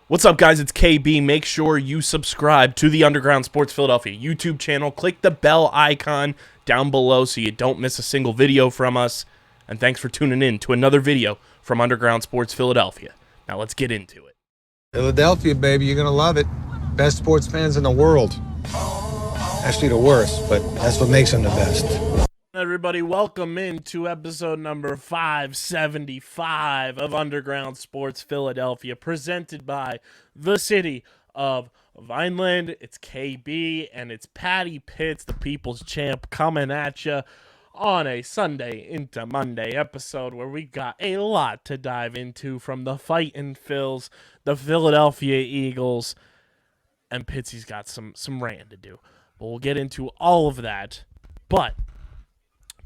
What's up, guys? It's KB. Make sure you subscribe to the Underground Sports Philadelphia YouTube channel. Click the bell icon down below so you don't miss a single video from us. And thanks for tuning in to another video from Underground Sports Philadelphia. Now let's get into it. Philadelphia, baby, you're going to love it. Best sports fans in the world. Actually, the worst, but that's what makes them the best. Everybody, welcome into episode number 575 of Underground Sports Philadelphia, presented by the city of Vineland. It's KB and it's Patty Pitts, the people's champ, coming at you on a Sunday into Monday episode where we got a lot to dive into, from the Fightin' Phils, the Philadelphia Eagles, and Pitsy's got some ran to do. But we'll get into all of that. But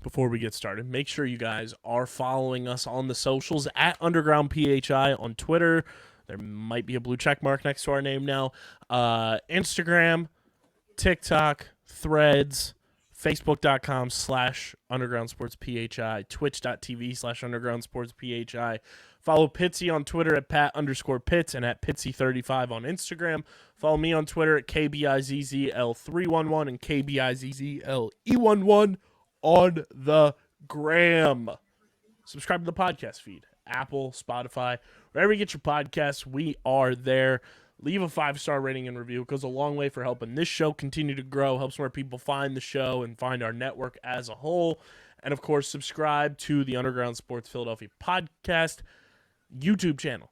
before we get started, make sure you guys are following us on the socials at Underground PHI on Twitter. There might be a blue check mark next to our name now. Instagram, TikTok, Threads, Facebook.com/UndergroundSportsPHI, Twitch.tv/UndergroundSportsPHI. Follow Pitsy on Twitter at Pat_Pitts and at Pitsy35 on Instagram. Follow me on Twitter at KBIZZL311 and KBIZZLE11 on the gram. Subscribe to the podcast feed. Apple, Spotify, wherever you get your podcasts, we are there. Leave a 5-star rating and review. It goes a long way for helping this show continue to grow, helps more people find the show and find our network as a whole. And, of course, subscribe to the Underground Sports Philadelphia podcast YouTube channel.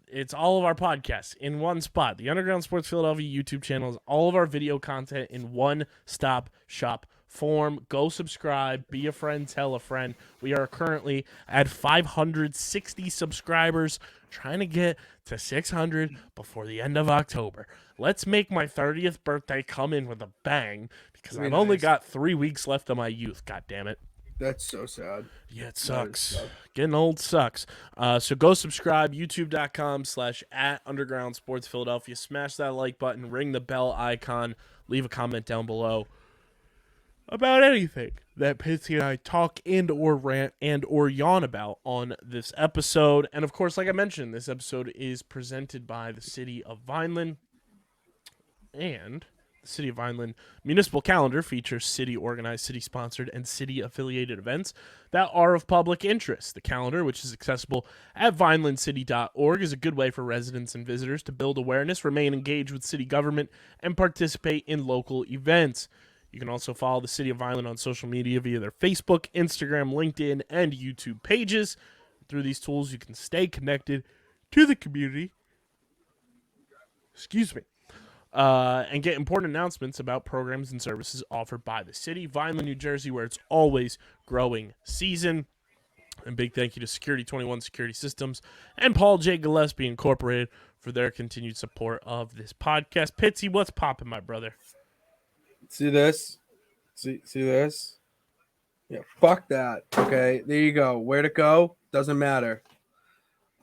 It's all of our podcasts in one spot. The Underground Sports Philadelphia YouTube channel is all of our video content in one-stop shop form. Go subscribe, be a friend, tell a friend. We are currently at 560 subscribers, trying to get to 600 before the end of October. Let's make my 30th birthday come in with a bang, because I've only got 3 weeks left of my youth. God damn it. That's so sad. Yeah, it sucks. Getting old sucks. So go subscribe, youtube.com/@Underground Sports Philadelphia. Smash that like button, ring the bell icon, leave a comment down below about anything that Pitsy and I talk and or rant and or yawn about on this episode. And of course, like I mentioned, this episode is presented by the City of Vineland. And the City of Vineland Municipal Calendar features city-organized, city-sponsored, and city-affiliated events that are of public interest. The calendar, which is accessible at vinelandcity.org, is a good way for residents and visitors to build awareness, remain engaged with city government, and participate in local events. You can also follow the City of Vineland on social media via their Facebook, Instagram, LinkedIn, and YouTube pages. Through these tools, you can stay connected to the community. And get important announcements about programs and services offered by the city. Vineland, New Jersey, where it's always growing season. And big thank you to Security 21 Security Systems and Paul J. Gillespie Incorporated for their continued support of this podcast. Pitsy, what's popping, my brother? See this? See this? Yeah, fuck that. Okay, there you go. Where'd it go? Doesn't matter.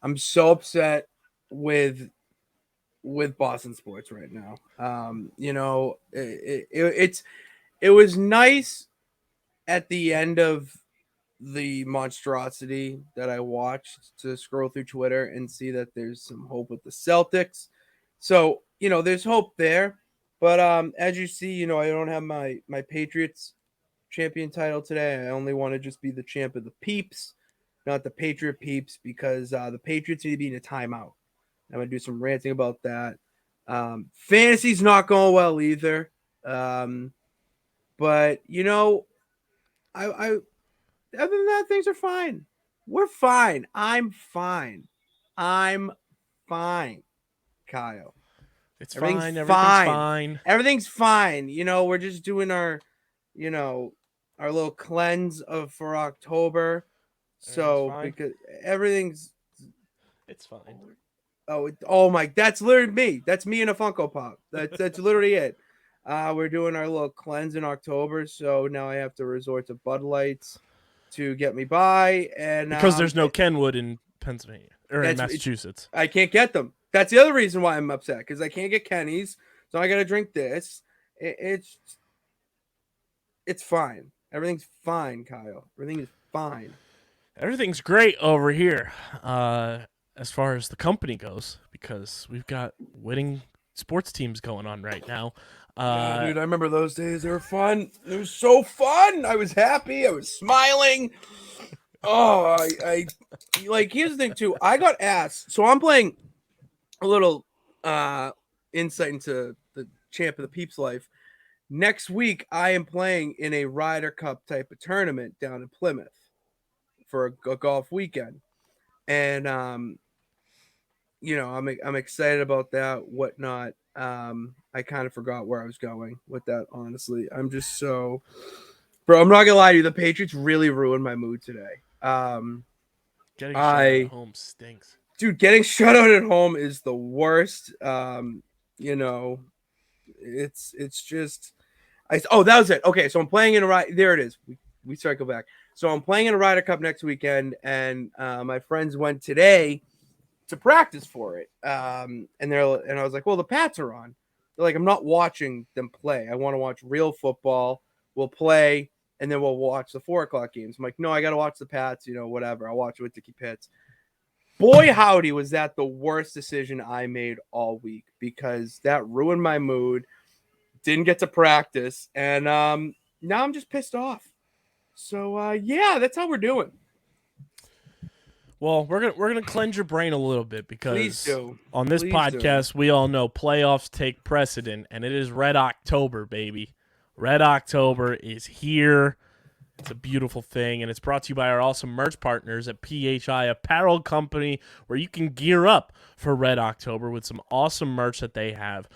I'm so upset with Boston sports right now. It was nice at the end of the monstrosity that I watched to scroll through Twitter and see that there's some hope with the Celtics. So, there's hope there. But as you see, I don't have my Patriots champion title today. I only want to just be the champ of the peeps, not the Patriot peeps, because the Patriots need to be in a timeout. I'm going to do some ranting about that. Fantasy's not going well either. But, I other than that, things are fine. We're fine. I'm fine, Kyle. Everything's fine. Everything's fine. We're just doing our little cleanse for October. Because everything's it's fine. Oh my! That's literally me. That's me in a Funko Pop. That's literally it. We're doing our little cleanse in October, so now I have to resort to Bud Lights to get me by, and because there's no Kenwood in Pennsylvania or in Massachusetts. I can't get them. That's the other reason why I'm upset, because I can't get Kenny's, so I got to drink this. It's fine. Everything's fine, Kyle. Everything is fine. Everything's great over here. as far as the company goes, because we've got winning sports teams going on right now. Yeah, dude, I remember those days. They were fun. It was so fun. I was happy. I was smiling. Oh, I like. Here's the thing too. I got asked. So I'm playing a little insight into the Champ of the Peeps life. Next week, I am playing in a Ryder Cup type of tournament down in Plymouth for a golf weekend, and I'm excited about that. Whatnot. I kind of forgot where I was going with that. Honestly, I'm just so, bro. I'm not gonna lie to you. The Patriots really ruined my mood today. Getting shut out at home stinks. Dude, getting shut out at home is the worst. It's just that was it. Okay, so I'm playing in a ride. There it is. We cycle back. So I'm playing in a Ryder Cup next weekend, and my friends went today to practice for it. And I was like, well, the Pats are on. They're like, I'm not watching them play. I want to watch real football. We'll play, and then we'll watch the 4:00 games. I'm like, no, I got to watch the Pats. Whatever. I'll watch it with Dickie Pitts. Boy, howdy, was that the worst decision I made all week, because that ruined my mood. Didn't get to practice, and now I'm just pissed off. So yeah, that's how we're doing. Well, we're gonna cleanse your brain a little bit, because on this Please podcast we all know playoffs take precedent, and it is Red October, baby. Red October is here. It's a beautiful thing, and it's brought to you by our awesome merch partners at PHI Apparel Company, where you can gear up for Red October with some awesome merch that they have.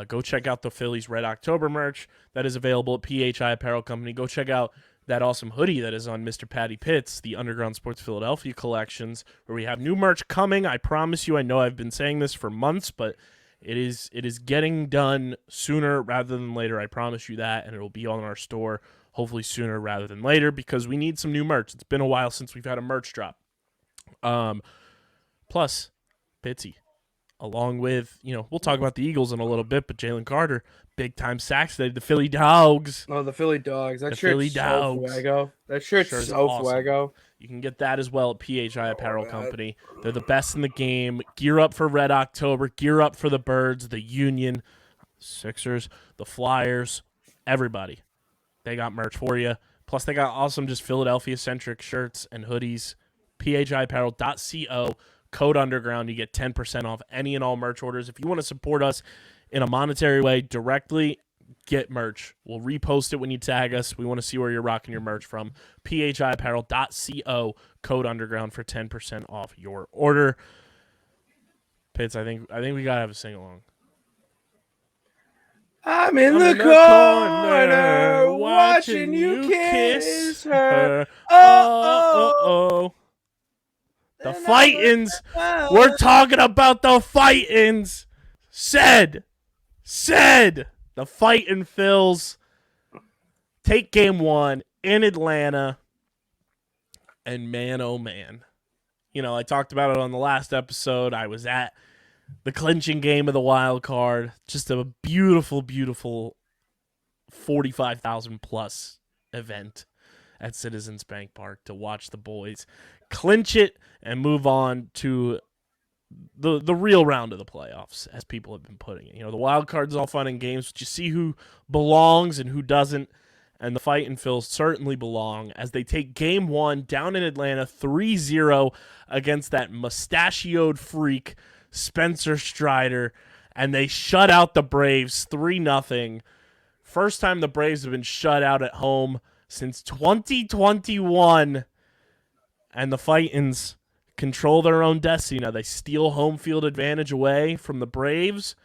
Go check out the Phillies Red October merch that is available at PHI Apparel Company. Go check out that awesome hoodie that is on Mr. Patty Pitts, the Underground Sports Philadelphia collections, where we have new merch coming. I promise you, I know I've been saying this for months, but it is getting done sooner rather than later. I promise you that, and it will be on our store hopefully sooner rather than later, because we need some new merch. It's been a while since we've had a merch drop. Plus, Pitsy, along with, we'll talk about the Eagles in a little bit, but Jalen Carter, big-time sacks today. The Philly Dogs. Oh, the Philly Dogs. That The shirt's Philly so Dogs. swaggo. That shirt's so awesome. swaggo. You can get that as well at PHI Apparel Company. They're the best in the game. Gear up for Red October. Gear up for the Birds, the Union, Sixers, the Flyers, everybody. They got merch for you. Plus, they got awesome just Philadelphia-centric shirts and hoodies. PHIapparel.co. Code Underground. You get 10% off any and all merch orders. If you want to support us in a monetary way directly, get merch. We'll repost it when you tag us. We want to see where you're rocking your merch from. PHIapparel.co. Code Underground for 10% off your order. Pitts, I think we got to have a sing-along. I'm in the corner watching you kiss her. Oh. The Fightins. We're talking about the Fightins. Said. The Fightin' Phils take game 1 in Atlanta. And man, oh man. I talked about it on the last episode. I was at the clinching game of the wild card. Just a beautiful, beautiful 45,000 plus event at Citizens Bank Park to watch the boys clinch it and move on to the real round of the playoffs, as people have been putting it. The wild card's all fun and games, but you see who belongs and who doesn't. And the Fightin' Phils certainly belong, as they take game 1 down in Atlanta 3-0 against that mustachioed freak Spencer Strider, and they shut out the Braves 3-0. First time the Braves have been shut out at home since 2021, and the Fightins control their own destiny. Now they steal home field advantage away from the Braves,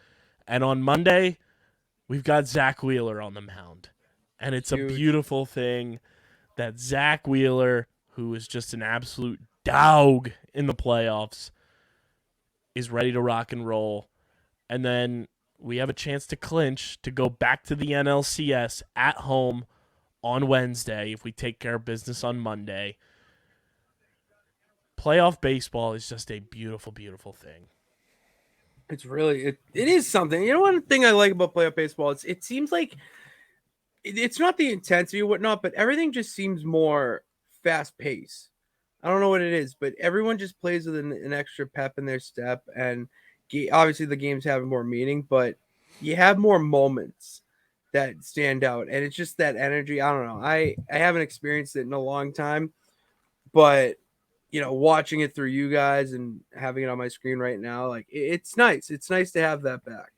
and on Monday, we've got Zach Wheeler on the mound, and it's huge. A beautiful thing that Zach Wheeler, who is just an absolute dog in the playoffs, is ready to rock and roll. And then we have a chance to clinch to go back to the NLCS at home on Wednesday if we take care of business on Monday. Playoff baseball is just a beautiful, beautiful thing. It's really, it is something. One thing I like about playoff baseball, it seems like it's not the intensity or whatnot, but everything just seems more fast paced. I don't know what it is, but everyone just plays with an extra pep in their step, and obviously the games have more meaning, but you have more moments that stand out, and it's just that energy. I don't know. I haven't experienced it in a long time, but watching it through you guys and having it on my screen right now, like it's nice. It's nice to have that back.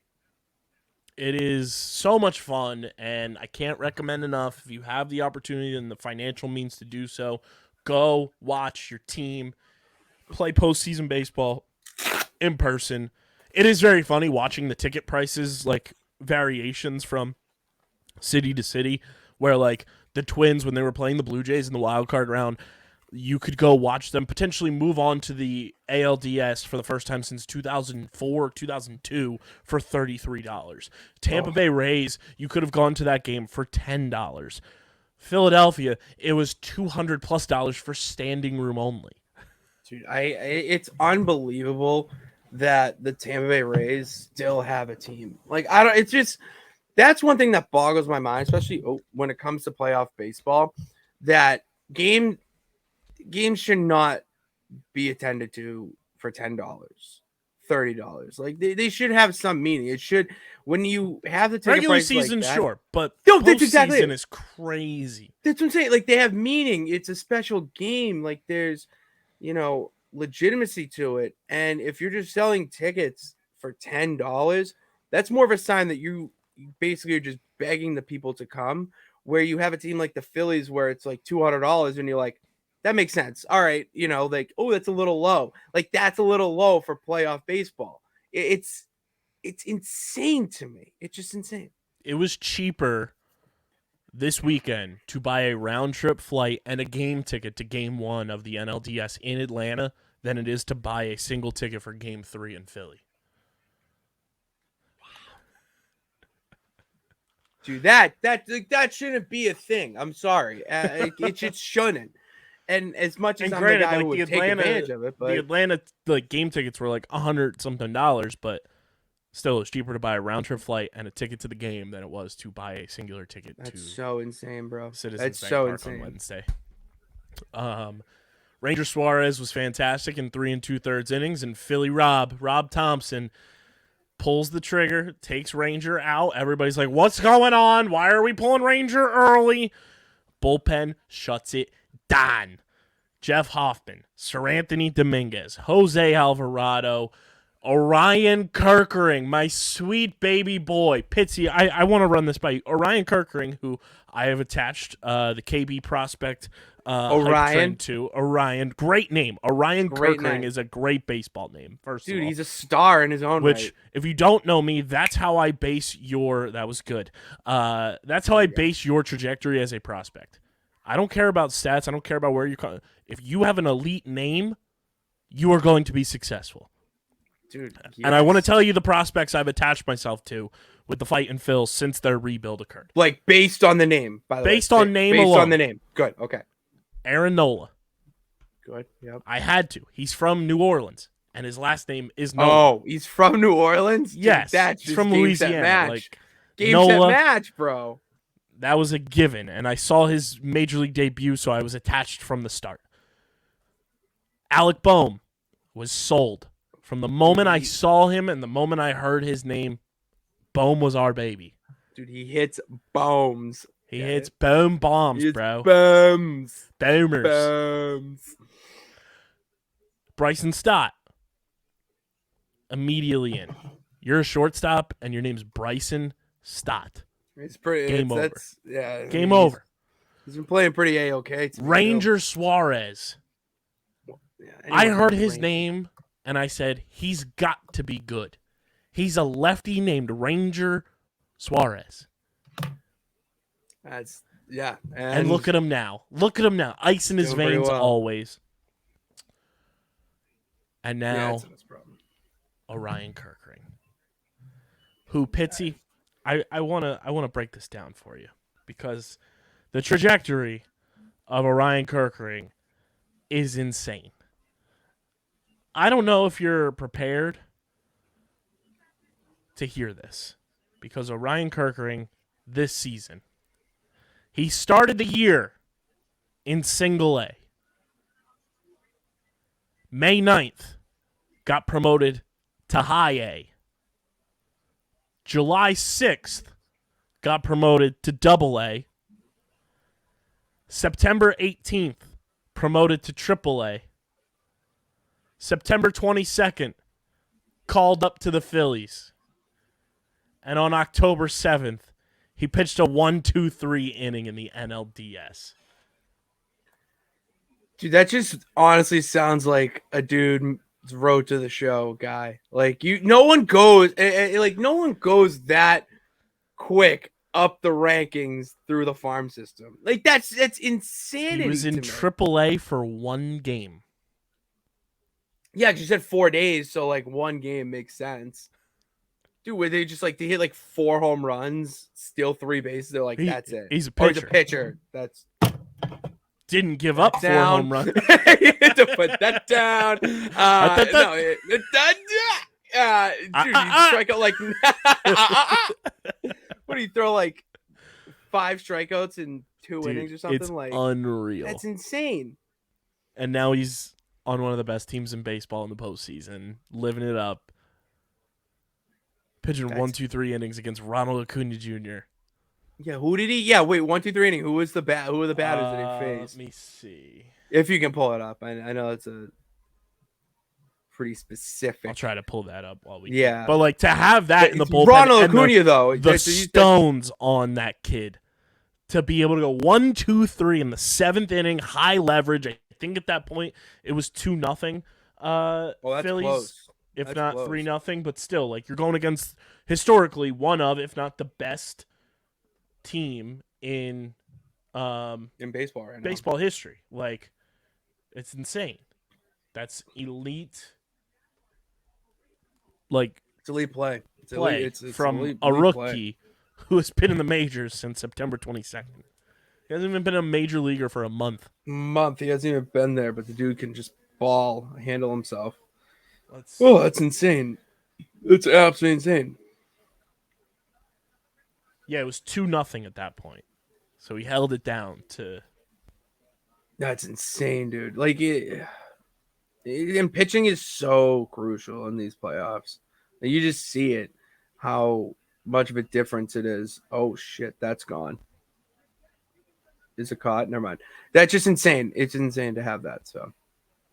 It is so much fun, and I can't recommend enough. If you have the opportunity and the financial means to do so, go watch your team play postseason baseball in person. It is very funny watching the ticket prices, like variations from city to city, where like the Twins, when they were playing the Blue Jays in the wild card round, you could go watch them potentially move on to the ALDS for the first time since 2004 or 2002 for $33. Tampa Bay Rays, you could have gone to that game for $10. Philadelphia, it was $200+ for standing room only. Dude, it's unbelievable that the Tampa Bay Rays still have a team. Like I don't. It's just that's one thing that boggles my mind, especially when it comes to playoff baseball. That games should not be attended to for $10, $30. Like they should have some meaning. It should when you have the ticket regular price season, like that, sure, but that's exactly postseason it. is crazy. That's what I'm saying. Like they have meaning. It's a special game. Like there's, legitimacy to it. And if you're just selling tickets for $10, that's more of a sign that you basically are just begging the people to come. Where you have a team like the Phillies where it's like $200 and you're like, that makes sense. All right, like, oh, that's a little low. Like that's a little low for playoff baseball. It's insane to me. It's just insane. It was cheaper this weekend to buy a round trip flight and a game ticket to game 1 of the NLDS in Atlanta than it is to buy a single ticket for game 3 in Philly. Dude, that shouldn't be a thing. I'm sorry. It just shouldn't. And as much as I'm the guy who would take advantage of it, but the Atlanta game tickets were like $100-something, but still it's cheaper to buy a round trip flight and a ticket to the game than it was to buy a singular ticket that's to so insane, bro. Citizens That's Bank so Park insane. on Wednesday. Ranger Suarez was fantastic in 3 2/3 innings, and Philly Rob Thompson pulls the trigger, takes Ranger out. Everybody's like, what's going on? Why are we pulling Ranger early? Bullpen shuts it down. Jeff Hoffman, Sir Anthony Dominguez, Jose Alvarado, Orion Kerkering, my sweet baby boy. Pitsy, I want to run this by you. Orion Kerkering, who I have attached the KB prospect Orion to. Orion, great name. Orion Great Kerkering name. is a great baseball name, first of all. Dude, he's a star in his own Which, right. if you don't know me, that's how I base your... That was good. That's how I base your trajectory as a prospect. I don't care about stats. I don't care about where you come. If you have an elite name, you are going to be successful. Dude, yes. And I want to tell you the prospects I've attached myself to with the Fight and Phil since their rebuild occurred. Like based on the name, by the way. Based on name based alone. on the name. Good. Okay. Aaron Nola. Good. Yep. I had to. He's from New Orleans, and his last name is Nola. Oh, he's from New Orleans? Dude, Yes, that's he's just from game, Louisiana. Set, match. Like, Game Nola, set match, bro. That was a given, and I saw his major league debut, so I was attached from the start. Alec Boehm was sold. From the moment I saw him and the moment I heard his name, Boehm was our baby. Dude, he hits bombs. He hits boom bombs, bro. Bombs. Boomers. Bombs. Bryson Stott. Immediately in. You're a shortstop, and your name's Bryson Stott. It's pretty. Game over. That's, yeah. Game over. He's been playing pretty A-okay. Ranger Suarez. Yeah, I heard his name, and I said, he's got to be good. He's a lefty named Ranger Suarez. That's, yeah. And look at him now. Look at him now. Ice in his Doing pretty veins well. always. And Yeah, now, that's his problem. Orion Kerkering. Who, Pitsy, I wanna break this down for you. Because the trajectory of Orion Kerkering is insane. I don't know if you're prepared to hear this. Because Orion Kerkering, this season, he started the year in single A. May 9th, got promoted to High A. July 6th, got promoted to Double A. September 18th, promoted to Triple A. September 22nd, called up to the Phillies. And on October 7th, he pitched a 1-2-3 inning in the NLDS. Dude, that just honestly sounds like a dude's road to the show guy. Like no one goes that quick up the rankings through the farm system. Like that's insanity. He was in AAA for one game. Yeah, you said 4 days, so like one game makes sense. Dude, where they just like they hit like 4 home runs, steal 3 bases. They're like, that's it. He's a pitcher. pitcher. He's a pitcher. That's didn't give up 4 home runs. You had to put that down. Dude, you strike out like. What do you throw like 5 strikeouts in 2 innings or something? It's like unreal. That's insane. And now he's on one of the best teams in baseball in the postseason, living it up. Pitching 1-2-3 innings against Ronald Acuna Jr. Yeah, who did he? Yeah, wait, 1-2-3 inning. Who were the batters that he faced? Let me see. If you can pull it up, I know it's a pretty specific. I'll try to pull that up while we. Yeah, but like to have that in the bullpen, Ronald Acuna though, the stones on that kid to be able to go 1-2-3 in the 7th inning, high leverage. I think at that point it was 2-0. That's Phillies. Close. If That's not close. 3-0, but still, like you're going against historically one of, if not the best team in baseball right now. Baseball history. Like it's insane. That's elite. Like it's elite play. It's play elite. It's from elite a rookie play. who has been in the majors since September 22nd. He hasn't even been a major leaguer for a month. He hasn't even been there, but the dude can just handle himself. That's insane. It's absolutely insane. Yeah, it was 2-0 at that point. So he held it down to. That's insane, dude. Like and pitching is so crucial in these playoffs. You just see it, how much of a difference it is. Oh shit, that's gone. Is it caught? Never mind. That's just insane. It's insane to have that. So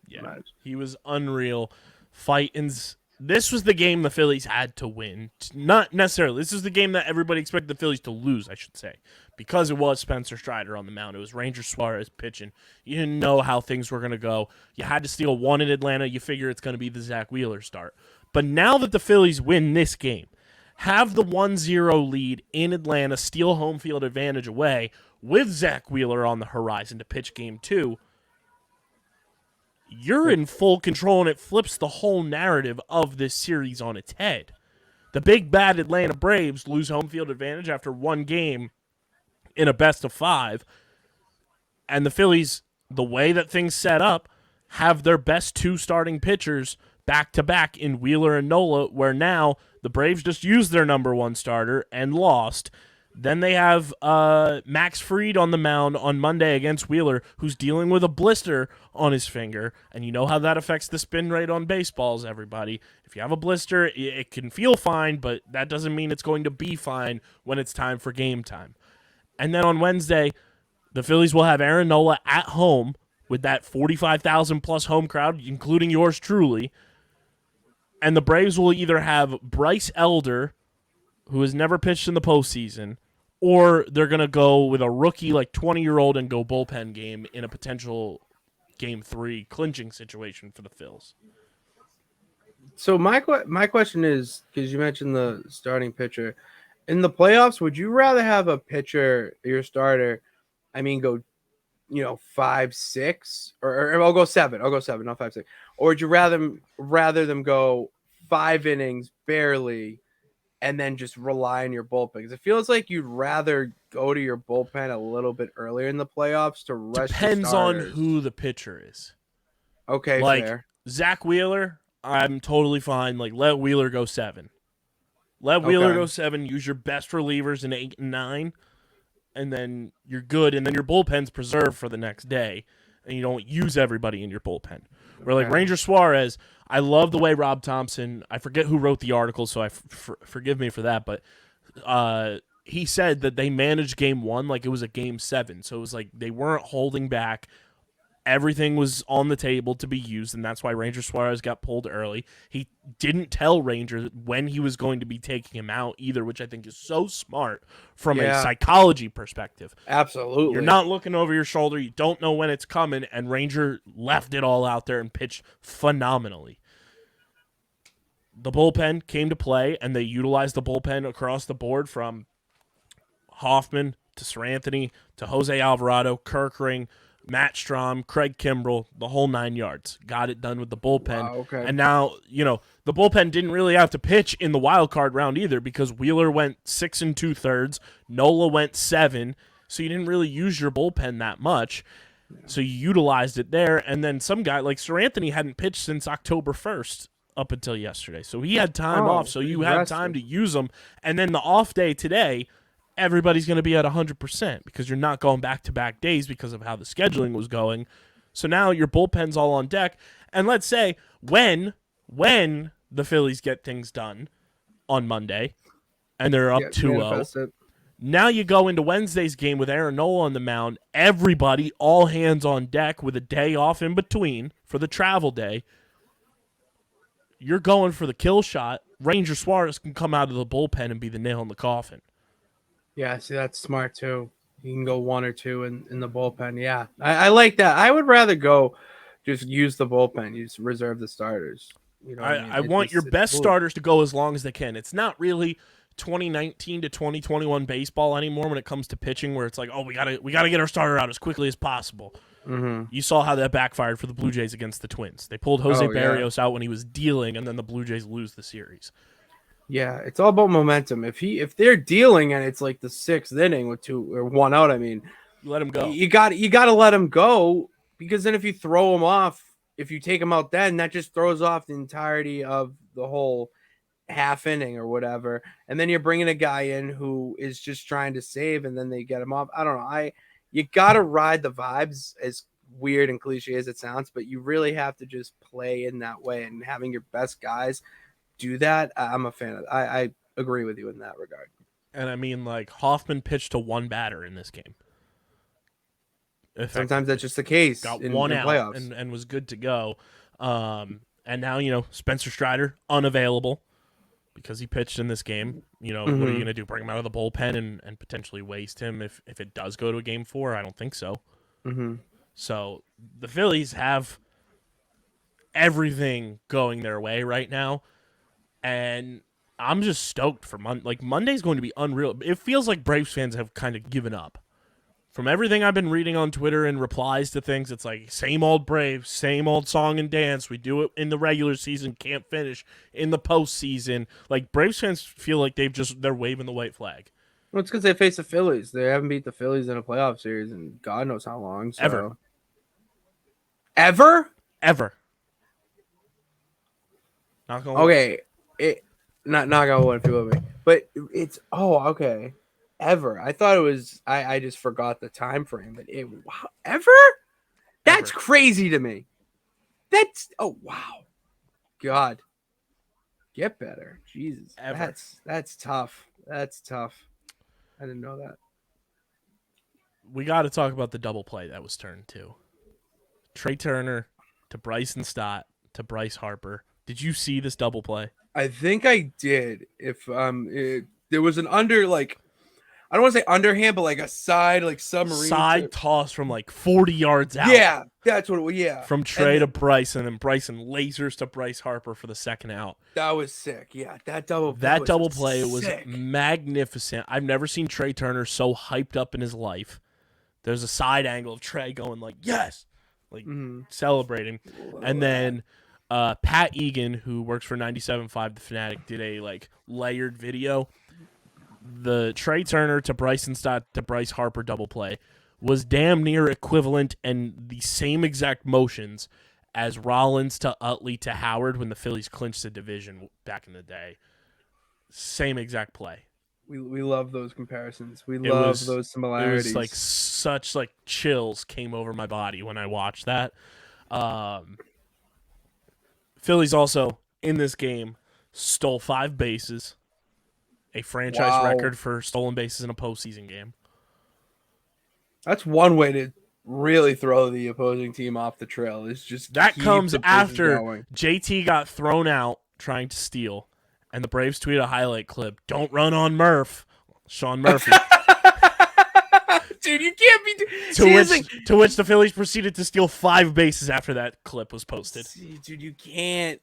yeah, nice. He was unreal. Fightins. This was the game the Phillies had to win. Not necessarily. This is the game that everybody expected the Phillies to lose, I should say, because it was Spencer Strider on the mound. It was Ranger Suarez pitching. You didn't know how things were going to go. You had to steal one in Atlanta. You figure it's going to be the Zach Wheeler start. But now that the Phillies win this game, have the 1-0 lead in Atlanta, steal home field advantage away with Zach Wheeler on the horizon to pitch game 2, you're in full control, and it flips the whole narrative of this series on its head. The big bad Atlanta Braves lose home field advantage after one game in a best-of-5, and the Phillies, the way that things set up, have their best 2 starting pitchers back-to-back in Wheeler and Nola, where now the Braves just used their number 1 starter and lost. Then they have Max Fried on the mound on Monday against Wheeler, who's dealing with a blister on his finger. And you know how that affects the spin rate on baseballs, everybody. If you have a blister, it can feel fine, but that doesn't mean it's going to be fine when it's time for game time. And then on Wednesday, the Phillies will have Aaron Nola at home with that 45,000-plus home crowd, including yours truly. And the Braves will either have Bryce Elder, who has never pitched in the postseason, or they're going to go with a rookie, like 20-year-old, and go bullpen game in a potential Game 3 clinching situation for the Phils. So my question is, because you mentioned the starting pitcher, in the playoffs, would you rather have a pitcher, your starter, go 5-6, or I'll go 7. I'll go 7, not 5-6. Or would you rather them go 5 innings barely, and then just rely on your bullpen? Because it feels like you'd rather go to your bullpen a little bit earlier in the playoffs to rest. Depends on who the pitcher is. Okay, like fair. Zach Wheeler, I'm totally fine. Like, let Wheeler go 7. Let Wheeler go 7. Use your best relievers in 8 and 9, and then you're good. And then your bullpen's preserved for the next day, and you don't use everybody in your bullpen. Where like Ranger Suarez, I love the way Rob Thompson, I forget who wrote the article, so forgive me for that, but he said that they managed game 1 like it was a game 7. So it was like they weren't holding back. Everything was on the table to be used, and that's why Ranger Suarez got pulled early. He didn't tell Ranger when he was going to be taking him out either, which I think is so smart from a psychology perspective. Absolutely. You're not looking over your shoulder. You don't know when it's coming, and Ranger left it all out there and pitched phenomenally. The bullpen came to play, and they utilized the bullpen across the board from Hoffman to Seranthony to Jose Alvarado, Kerkering, Matt Strahm, Craig Kimbrell, the whole 9 yards. Got it done with the bullpen. Wow, okay. And now, the bullpen didn't really have to pitch in the wild card round either because Wheeler went 6 2/3, Nola went 7, so you didn't really use your bullpen that much. So you utilized it there, and then some guy like Seranthony hadn't pitched since October 1st up until yesterday. So he had time off, so you had time to use him. And then the off day today, everybody's going to be at 100% because you're not going back-to-back days because of how the scheduling was going. So now your bullpen's all on deck. And let's say when the Phillies get things done on Monday and they're up 2-0, now you go into Wednesday's game with Aaron Nola on the mound. Everybody, all hands on deck with a day off in between for the travel day. You're going for the kill shot. Ranger Suarez can come out of the bullpen and be the nail in the coffin. Yeah, see, that's smart, too. You can go 1 or 2 in the bullpen. Yeah, I like that. I would rather go just use the bullpen. You just reserve the starters. I want your best starters to go as long as they can. It's not really 2019 to 2021 baseball anymore when it comes to pitching where it's like, oh, we gotta get our starter out as quickly as possible. Mm-hmm. You saw how that backfired for the Blue Jays against the Twins. They pulled Jose Barrios out when he was dealing, and then the Blue Jays lose the series. Yeah, it's all about momentum. If they're dealing and it's like the 6th inning with 2 or 1 out, I mean, you let him go. You got to let him go because then if you throw him off, if you take him out, then that just throws off the entirety of the whole half inning or whatever. And then you're bringing a guy in who is just trying to save, and then they get him off. I don't know. You got to ride the vibes, as weird and cliche as it sounds, but you really have to just play in that way, and having your best guys do that. I'm a fan of it. I agree with you in that regard. And I mean, like, Hoffman pitched to 1 batter in this game. Sometimes that's just the case. Got 1 out playoffs. and was good to go. And now, Spencer Strider, unavailable because he pitched in this game. What are you going to do? Bring him out of the bullpen and potentially waste him if it does go to game 4? I don't think so. Mm-hmm. So the Phillies have everything going their way right now. And I'm just stoked for Monday. Like, Monday's going to be unreal. It feels like Braves fans have kind of given up. From everything I've been reading on Twitter and replies to things, it's like, same old Braves, same old song and dance. We do it in the regular season, can't finish in the postseason. Like, Braves fans feel like they're waving the white flag. Well, it's because they face the Phillies. They haven't beat the Phillies in a playoff series in God knows how long. So. Ever? Not gonna okay. Not gonna what if you with me, but it's okay. Ever. I thought it was. I just forgot the time frame, but ever. That's crazy to me. That's wow. God, get better, Jesus. Ever. That's tough. That's tough. I didn't know that. We got to talk about the double play that was turned to Trey Turner to Bryson Stott to Bryce Harper. Did you see this double play? I think I did. If there was an I don't want to say underhand, but like a side, like submarine toss from like 40 yards out. Yeah, that's what it was. Yeah, from Trey to Bryson, and Bryson lasers to Bryce Harper for the second out. That was sick. Yeah, that double play was magnificent. I've never seen Trey Turner so hyped up in his life. There's a side angle of Trey going like yes, like celebrating, and then Pat Egan, who works for 97.5 The Fanatic, did a like layered video. The Trey Turner to Bryson Stott to Bryce Harper double play was damn near equivalent and the same exact motions as Rollins to Utley to Howard when the Phillies clinched the division back in the day. Same exact play. We love those comparisons. We love those similarities. It was like such like chills came over my body when I watched that. Phillies also, in this game, stole 5 bases, a franchise Wow. record for stolen bases in a postseason game. That's one way to really throw the opposing team off the trail. Is just That keep comes the bases after going. JT got thrown out trying to steal, and the Braves tweeted a highlight clip, "Don't run on Murph." Sean Murphy. Dude, you can't be. To which the Phillies proceeded to steal 5 bases after that clip was posted. Dude, you can't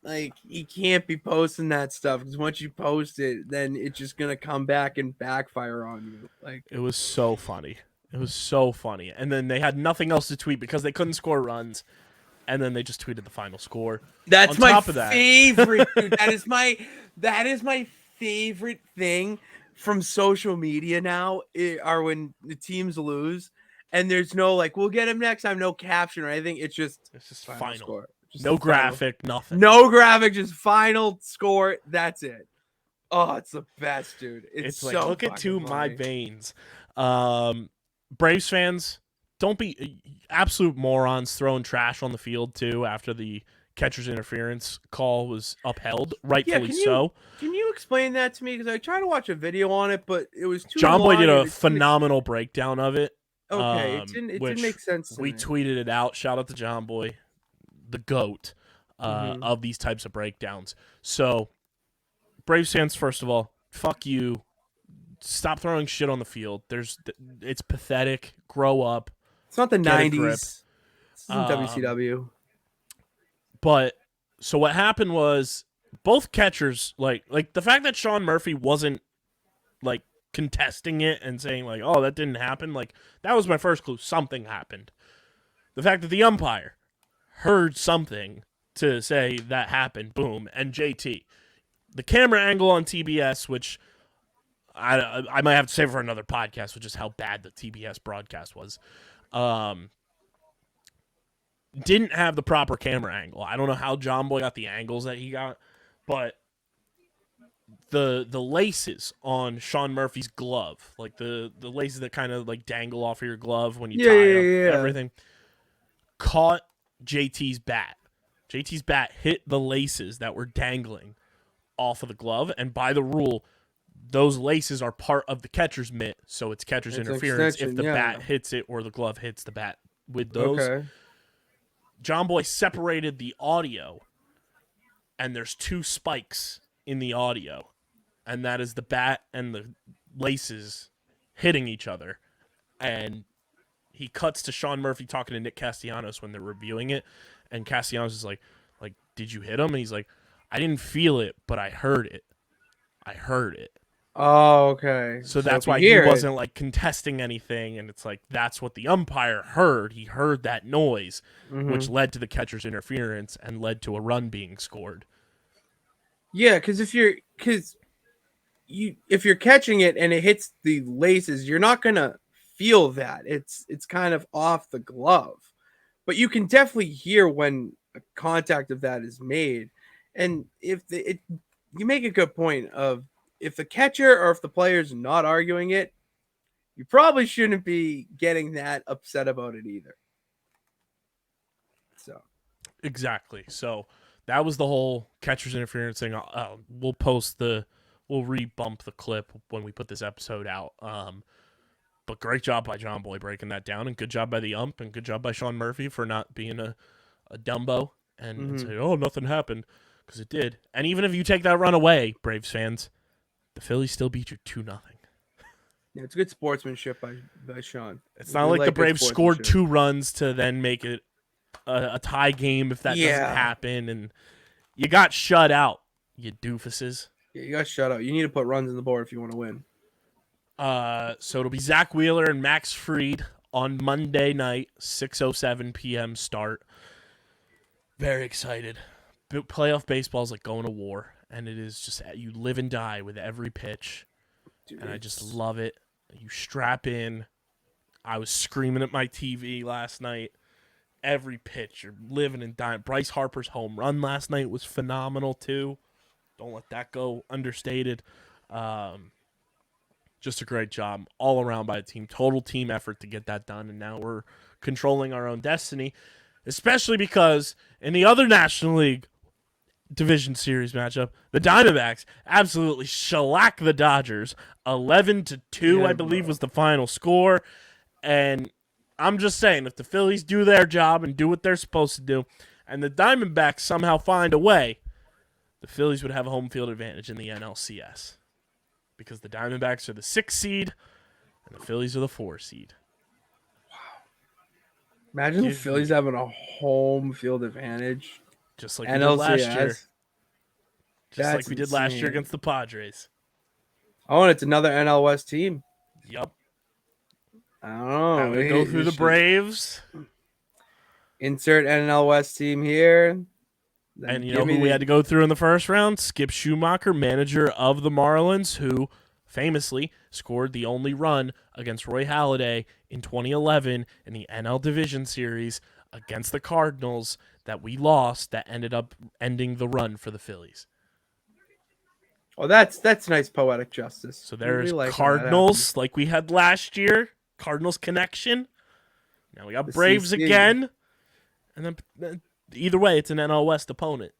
be posting that stuff because once you post it, then it's just gonna come back and backfire on you. Like, it was so funny. It was so funny. And then they had nothing else to tweet because they couldn't score runs. And then they just tweeted the final score. That's On my top of that, favorite. Dude, that is my favorite thing from social media now. Are when the teams lose and there's no like, we'll get him next time. No caption or anything. It's just final score. Just no graphic, nothing. No graphic, just final score. That's it. Oh, it's the best, dude. It's like, so look into funny. my veins. Braves fans, don't be absolute morons throwing trash on the field too after the catcher's interference call was upheld, rightfully so. Can you explain that to me? Because I tried to watch a video on it, but it was too John long. Boy did a phenomenal breakdown of it. Okay, it didn't make sense to we me. tweeted it out. Shout out to John Boy, the GOAT of these types of breakdowns. So, Braves fans, first of all, fuck you. Stop throwing shit on the field. It's pathetic. Grow up. It's not the Get a 90s. grip. This isn't WCW. But so what happened was both catchers, like the fact that Sean Murphy wasn't like contesting it and saying like, "Oh, that didn't happen," like that was my first clue. Something happened. The fact that the umpire heard something to say that happened, boom, and JT, the camera angle on TBS, which I might have to say for another podcast, which is how bad the TBS broadcast was. Didn't have the proper camera angle. I don't know how John Boy got the angles that he got, but the laces on Sean Murphy's glove, like the laces that kind of like dangle off of your glove when you tie them, everything, caught JT's bat. JT's bat hit the laces that were dangling off of the glove, and by the rule, those laces are part of the catcher's mitt, so it's catcher's interference if the bat hits it or the glove hits the bat with those. Okay. John Boy separated the audio, and there's 2 spikes in the audio, and that is the bat and the laces hitting each other. And he cuts to Sean Murphy talking to Nick Castellanos when they're reviewing it, and Castellanos is like, did you hit him? And he's like, I didn't feel it, but I heard it. Oh, okay. So that's why he wasn't like contesting anything, and it's like that's what the umpire heard. He heard that noise, which led to the catcher's interference and led to a run being scored. Yeah, because if you're catching it and it hits the laces, you're not gonna feel that. It's kind of off the glove, but you can definitely hear when a contact of that is made. And if you make a good point of, if the catcher or if the player's not arguing it, you probably shouldn't be getting that upset about it either. So exactly. So that was the whole catcher's interference thing. We'll re-bump the clip when we put this episode out. But great job by John Boy breaking that down, and good job by the ump, and good job by Sean Murphy for not being a Dumbo and say, "Oh, nothing happened," because it did. And even if you take that run away, Braves fans, the Phillies still beat you 2-0. yeah, it's good sportsmanship by Sean. It's not like the Braves scored 2 runs to then make it a tie game if that doesn't happen, and you got shut out, you doofuses. Yeah, you got shut out. You need to put runs on the board if you want to win. So it'll be Zach Wheeler and Max Fried on Monday night, 6:07 p.m. start. Very excited. Playoff baseball is like going to war, and it is just you live and die with every pitch. Dude, and I just love it. You strap in. I was screaming at my TV last night. Every pitch, you're living and dying. Bryce Harper's home run last night was phenomenal too. Don't let that go understated. Just a great job all around by the team. Total team effort to get that done, and now we're controlling our own destiny, especially because in the other National League, division series matchup. The Diamondbacks absolutely shellac the Dodgers. 11-2, I believe, was the final score. And I'm just saying, if the Phillies do their job and do what they're supposed to do, and the Diamondbacks somehow find a way, the Phillies would have a home field advantage in the NLCS. Because the Diamondbacks are the 6th seed, and the Phillies are the 4 seed. Imagine the Phillies having a home field advantage. Just like we did last year. NLCS. Just like we did last year insane. against the Padres. Oh, and it's another NL West team. Yep. I don't know. Having to go through the Braves. Insert NL West team here. And you know who we had to go through in the first round? Skip Schumacher, manager of the Marlins, who famously scored the only run against Roy Halladay in 2011 in the NL Division Series against the Cardinals that we lost, that ended up ending the run for the Phillies. Oh, that's nice poetic justice. So there's like Cardinals like we had last year, Cardinals connection. Now we got The Braves CC. again. And then either way, it's an NL West opponent.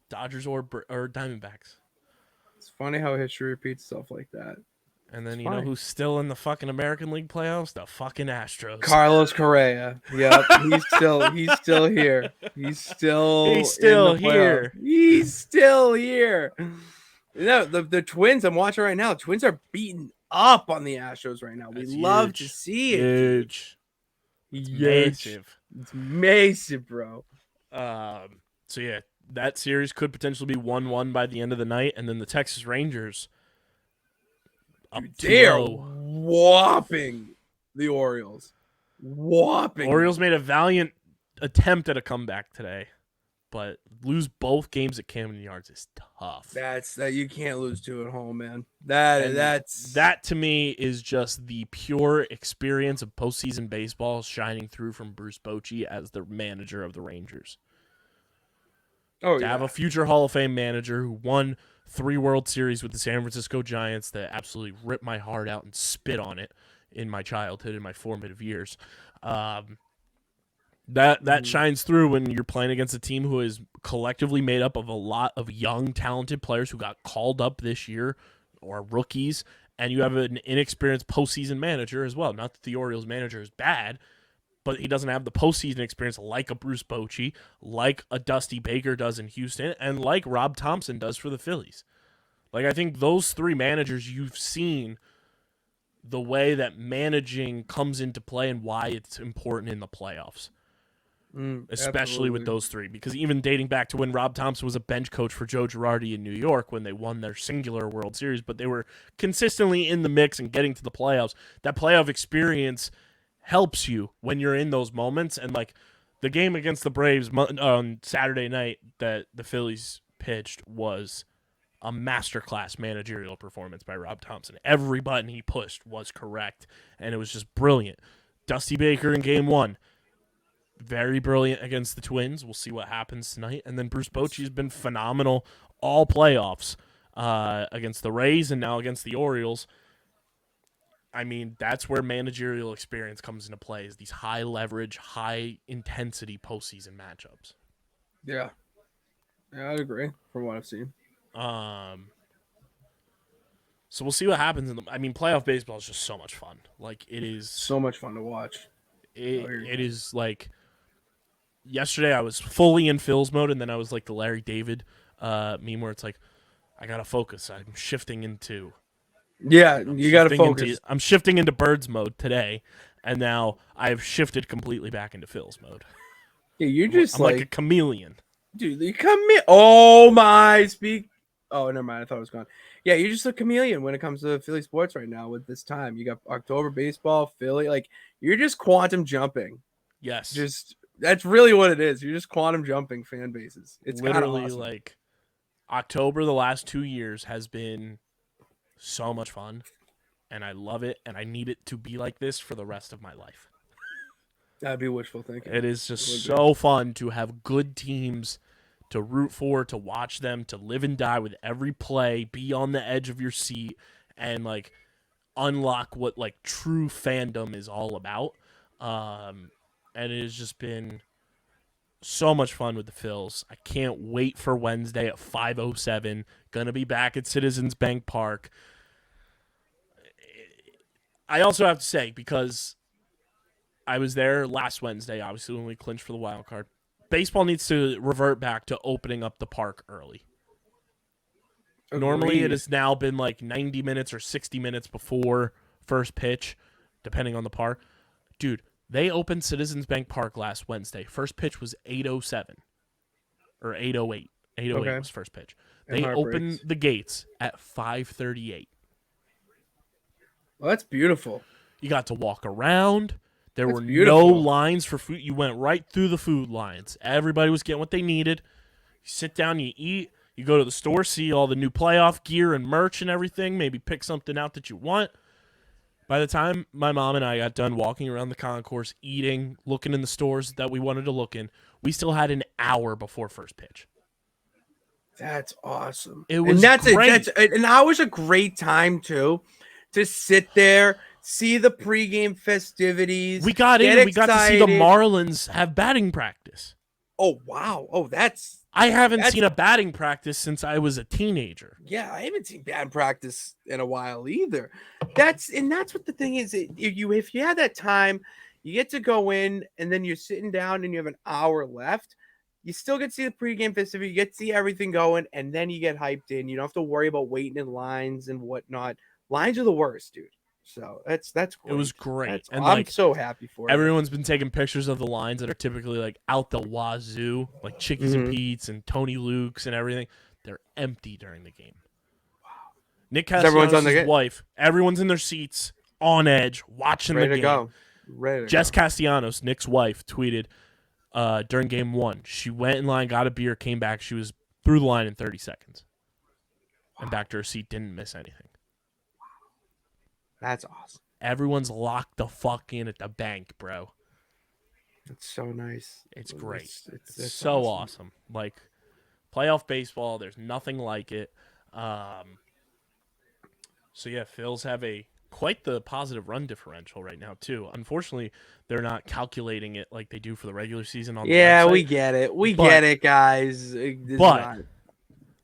Dodgers or Diamondbacks. It's funny how history repeats stuff like that. And then It's you know fine. who's still in the fucking American League playoffs? The fucking Astros. Carlos Correa. Yep, he's still here. He's still He's still in the playoffs. here. He's still here. You know, the Twins I'm watching right now. Twins are beating up on the Astros right now. We That's love to huge. see it. Huge. It's massive. It's massive, bro. So yeah, that series could potentially be 1-1 by the end of the night, and then the Texas Rangers up They're 2-0. whopping the Orioles. Whopping. Orioles made a valiant attempt at a comeback today, but lose both games at Camden Yards is tough. That you can't lose two at home, man. And That's that to me is just the pure experience of postseason baseball shining through from Bruce Bochy as the manager of the Rangers. to Have a future Hall of Fame manager who won 3 World Series with the San Francisco Giants that absolutely ripped my heart out and spit on it in my childhood, in my formative years. That shines through when you're playing against a team who is collectively made up of a lot of young, talented players who got called up this year or rookies, and you have an inexperienced postseason manager as well. Not that the Orioles manager is bad, but he doesn't have the postseason experience like a Bruce Bochy, like a Dusty Baker does in Houston, and like Rob Thompson does for the Phillies. Like, I think those 3 managers, you've seen the way that managing comes into play and why it's important in the playoffs. Especially with those 3, because even dating back to when Rob Thompson was a bench coach for Joe Girardi in New York when they won their singular World Series, but they were consistently in the mix and getting to the playoffs. That playoff experience helps you when you're in those moments. And like the game against the Braves on Saturday night that the Phillies pitched was a masterclass managerial performance by Rob Thompson. Every button he pushed was correct, and it was just brilliant. Dusty Baker in game 1. Very brilliant against the Twins. We'll see what happens tonight. And then Bruce Bochy has been phenomenal all playoffs against the Rays and now against the Orioles. I mean, that's where managerial experience comes into play, is these high leverage, high intensity postseason matchups. Yeah, I'd agree from what I've seen. So we'll see what happens. Playoff baseball is just so much fun. Like, it is So much fun to watch. It is like, yesterday I was fully in Phil's mode, and then I was like the Larry David meme where it's like, I gotta focus. I'm shifting into. Yeah, you gotta focus. I'm shifting into Birds mode today, and now I've shifted completely back into Phil's mode. Yeah, you're just I'm like a chameleon. Dude, you come in. Oh my, speak. Oh, never mind. I thought it was gone. Yeah, you're just a chameleon when it comes to Philly sports right now. With this time, you got October baseball, Philly. Like, you're just quantum jumping. Yes, Just that's really what it is. You're just quantum jumping fan bases. It's literally awesome. like October. The last 2 years has been so much fun, and I love it, and I need it to be like this for the rest of my life. That'd be wishful thinking. It is just so fun to have good teams to root for, to watch them, to live and die with every play, be on the edge of your seat, and like unlock what like true fandom is all about. And it has just been So much fun with the Phils. I can't wait for Wednesday at 5:07. Gonna be back at Citizens Bank Park. I also have to say, because I was there last Wednesday, obviously when we clinched for the wild card, baseball needs to revert back to opening up the park early. Normally, it has now been like 90 minutes or 60 minutes before first pitch, depending on the park. Dude, they opened Citizens Bank Park last Wednesday. First pitch was 8:07 or 8:08. 8:08 was first pitch. They opened the gates at 5:38. Well, that's beautiful. You got to walk around. There were no lines for food. You went right through the food lines. Everybody was getting what they needed. You sit down, you eat. You go to the store, see all the new playoff gear and merch and everything. Maybe pick something out that you want. By the time my mom and I got done walking around the concourse, eating, looking in the stores that we wanted to look in, we still had an hour before first pitch. That's awesome. It was great. An hour's a great time, too, to sit there, see the pregame festivities. We got in and we got to see the Marlins have batting practice. Oh, wow. I haven't seen a batting practice since I was a teenager. Yeah, I haven't seen batting practice in a while either. That's what the thing is. If you have that time, you get to go in and then you're sitting down and you have an hour left. You still get to see the pregame festival. You get to see everything going, and then you get hyped in. You don't have to worry about waiting in lines and whatnot. Lines are the worst, dude. So that's great. It was great. And I'm so happy for it. Everyone's been taking pictures of the lines that are typically like out the wazoo, like Chickies and Pete's and Tony Luke's and everything. They're empty during the game. Wow. Nick Castellanos' wife, everyone's in their seats, on edge, watching the game. Ready to go. Jess Castellanos, Nick's wife, tweeted during game 1. She went in line, got a beer, came back. She was through the line in 30 seconds. Wow. And back to her seat, didn't miss anything. That's awesome. Everyone's locked the fuck in at the bank, bro. It's so nice. It's great. It's so awesome. Like, playoff baseball, there's nothing like it. So, yeah, Phils have quite the positive run differential right now, too. Unfortunately, they're not calculating it like they do for the regular season on the website. We get it. We get it, guys.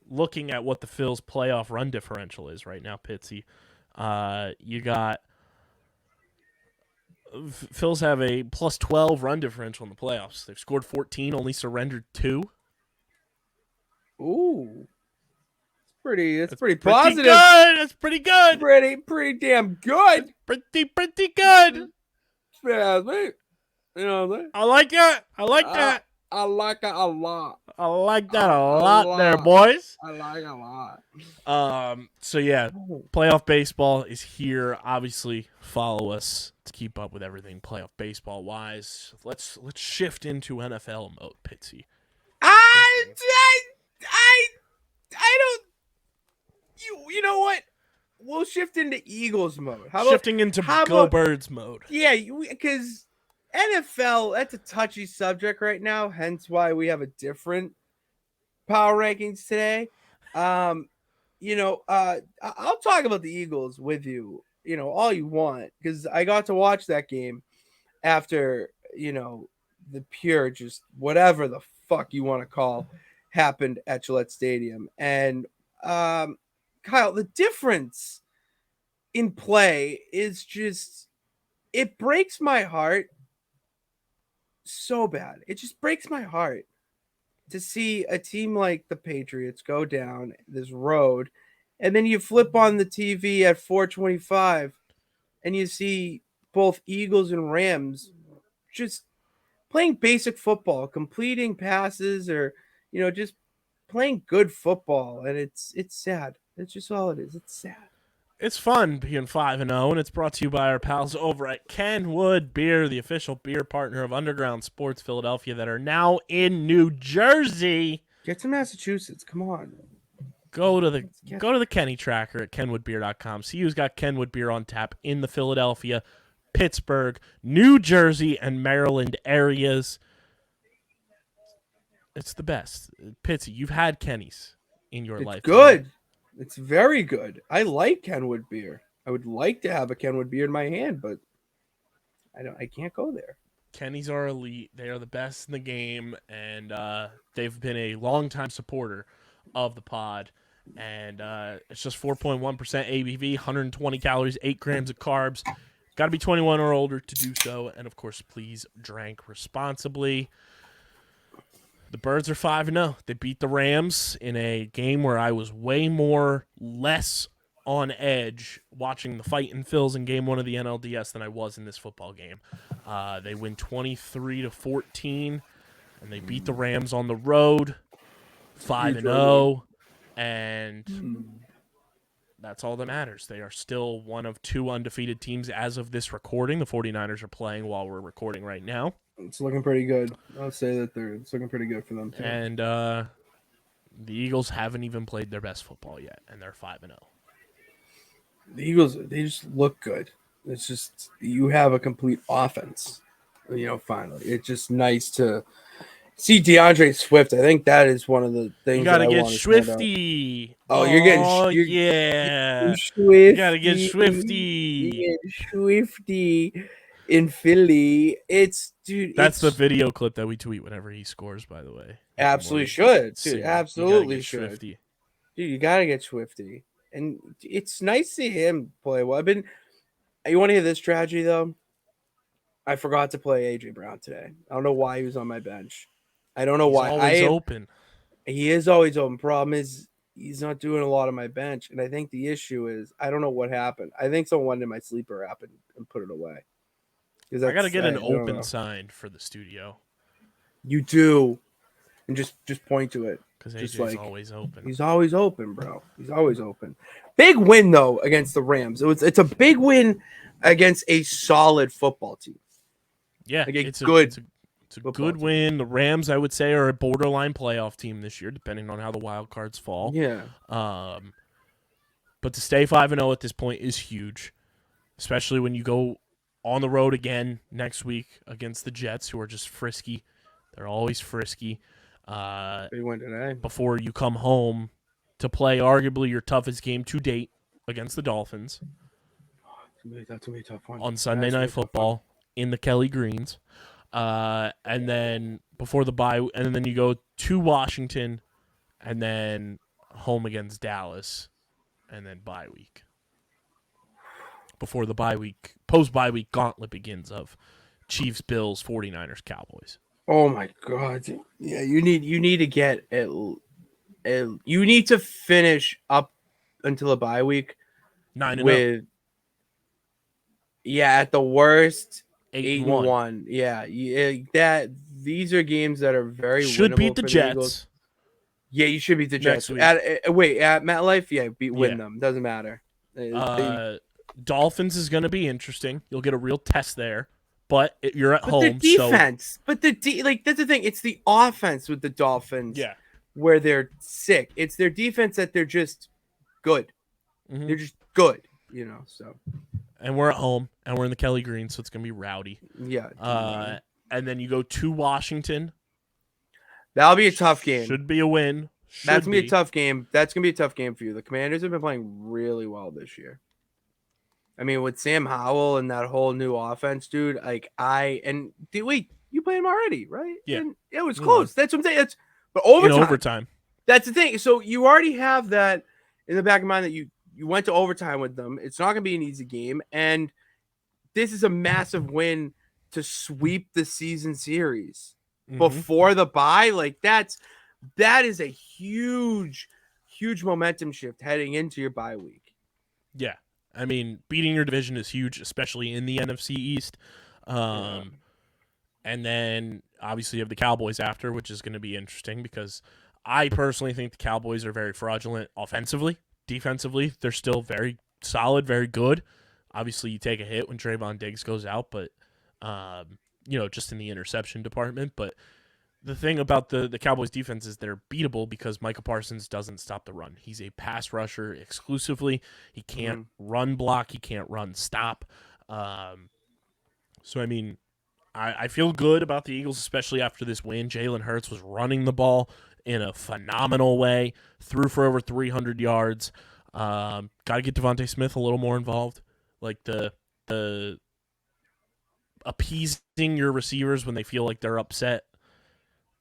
Looking at what the Phils' playoff run differential is right now, Pitsy, you got Phils have a plus 12 run differential in the playoffs. They've scored 14, only surrendered 2. Ooh. That's pretty positive. Good. That's pretty good. Pretty damn good. Pretty good. Yeah, you know, I like that. I like that. I like it a lot. I like that a lot there, boys. I like it a lot. So yeah, playoff baseball is here. Obviously, follow us to keep up with everything playoff baseball wise. Let's shift into NFL mode, Pitsy. I don't. You know what? We'll shift into Eagles mode. Shifting into Go Birds mode. Yeah, because NFL, that's a touchy subject right now, hence why we have a different power rankings today. I'll talk about the Eagles with you, all you want, because I got to watch that game after, the pure, just whatever the fuck you want to call, happened at Gillette Stadium. And, Kyle, the difference in play is just, it breaks my heart so bad. It just breaks my heart to see a team like the Patriots go down this road, and then you flip on the TV at 4:25 and you see both Eagles and Rams just playing basic football, completing passes, or just playing good football, and it's sad. That's just all it is. It's sad. It's fun being 5-0, and it's brought to you by our pals over at Kenwood Beer, the official beer partner of Underground Sports Philadelphia, that are now in New Jersey. Get to Massachusetts. Come on. Go to the Kenny Tracker at kenwoodbeer.com. See who's got Kenwood Beer on tap in the Philadelphia, Pittsburgh, New Jersey, and Maryland areas. It's the best. Pitsy, you've had Kenny's in your life. Good. Right? It's very good. I like Kenwood beer. I would like to have a Kenwood beer in my hand, but I can't go there. Kenny's are elite. They are the best in the game, and they've been a longtime supporter of the pod. And it's just 4.1% ABV, 120 calories, 8 grams of carbs. Got to be 21 or older to do so. And, of course, please drink responsibly. The Birds are 5-0. They beat the Rams in a game where I was way less on edge watching the fight in Phillies in Game 1 of the NLDS than I was in this football game. They win 23-14, and they beat the Rams on the road, 5-0, and that's all that matters. They are still one of 2 undefeated teams as of this recording. The 49ers are playing while we're recording right now. It's looking pretty good. I'll say that it's looking pretty good for them, too. And the Eagles haven't even played their best football yet, and they're 5-0. The Eagles, they just look good. It's just, you have a complete offense, finally. It's just nice to see DeAndre Swift. I think that is one of the things you gotta that I get want to Swifty. You're getting yeah. Swifty. You gotta get Swifty. You get Swifty in Philly. That's the video clip that we tweet whenever he scores, by the way. Absolutely should. Dude, You absolutely gotta get should. Swifty. Dude, you gotta get Swifty. And it's nice to see him play well. You want to hear this tragedy, though? I forgot to play A.J. Brown today. I don't know why he was on my bench. I don't know why. He's always open. He is always open. Problem is, he's not doing a lot on my bench. And I think the issue is, I don't know what happened. I think someone went in my sleeper app and put it away. I got to get an open sign for the studio. You do. And just point to it. Because AJ's always open. He's always open, bro. He's always open. Big win, though, against the Rams. It's a big win against a solid football team. Yeah, like it's a good win. The Rams, I would say, are a borderline playoff team this year, depending on how the wild cards fall. Yeah. But to stay 5-0 at this point is huge, especially when you go on the road again next week against the Jets, who are just frisky. They're always frisky. They win today. Before you come home to play arguably your toughest game to date against the Dolphins. That's gonna be a tough one. On Sunday Night Football in the Kelly Greens. And then before the bye, and then you go to Washington, and then home against Dallas, and then bye week. Before the bye week, post-bye week gauntlet begins of Chiefs, Bills, 49ers, Cowboys. Oh my God! Yeah, you need to get you need to finish up until a bye week 9-0. with at the worst 8-1. Yeah, that these are games that are very should beat the Jets. Eagles. Yeah, you should beat the Jets. Week. At MetLife, win them. Doesn't matter. Dolphins is going to be interesting. You'll get a real test there, but you're at home. The defense, that's the thing. It's the offense with the Dolphins. Yeah, where they're sick. It's their defense that they're just good. Mm-hmm. They're just good, So. And we're at home, and we're in the Kelly Green, so it's going to be rowdy. Yeah. And then you go to Washington. That'll be a tough game. Should be a win. That's going to be a tough game. That's going to be a tough game for you. The Commanders have been playing really well this year. I mean, with Sam Howell and that whole new offense, dude, wait, you played him already, right? Yeah. And it was close. That's what I'm saying. But overtime. That's the thing. So you already have that in the back of mind that you went to overtime with them. It's not going to be an easy game. And this is a massive win to sweep the season series before the bye. That is a huge, huge momentum shift heading into your bye week. Yeah. I mean, beating your division is huge, especially in the NFC East. And then, obviously, you have the Cowboys after, which is going to be interesting because I personally think the Cowboys are very fraudulent offensively. Defensively, they're still very solid, very good. Obviously, you take a hit when Trayvon Diggs goes out, but, just in the interception department. But the thing about the Cowboys defense is they're beatable because Micah Parsons doesn't stop the run. He's a pass rusher exclusively. He can't run block. He can't run stop. So, I mean, I feel good about the Eagles, especially after this win. Jalen Hurts was running the ball in a phenomenal way, threw for over 300 yards. Got to get Devontae Smith a little more involved. Like the appeasing your receivers when they feel like they're upset.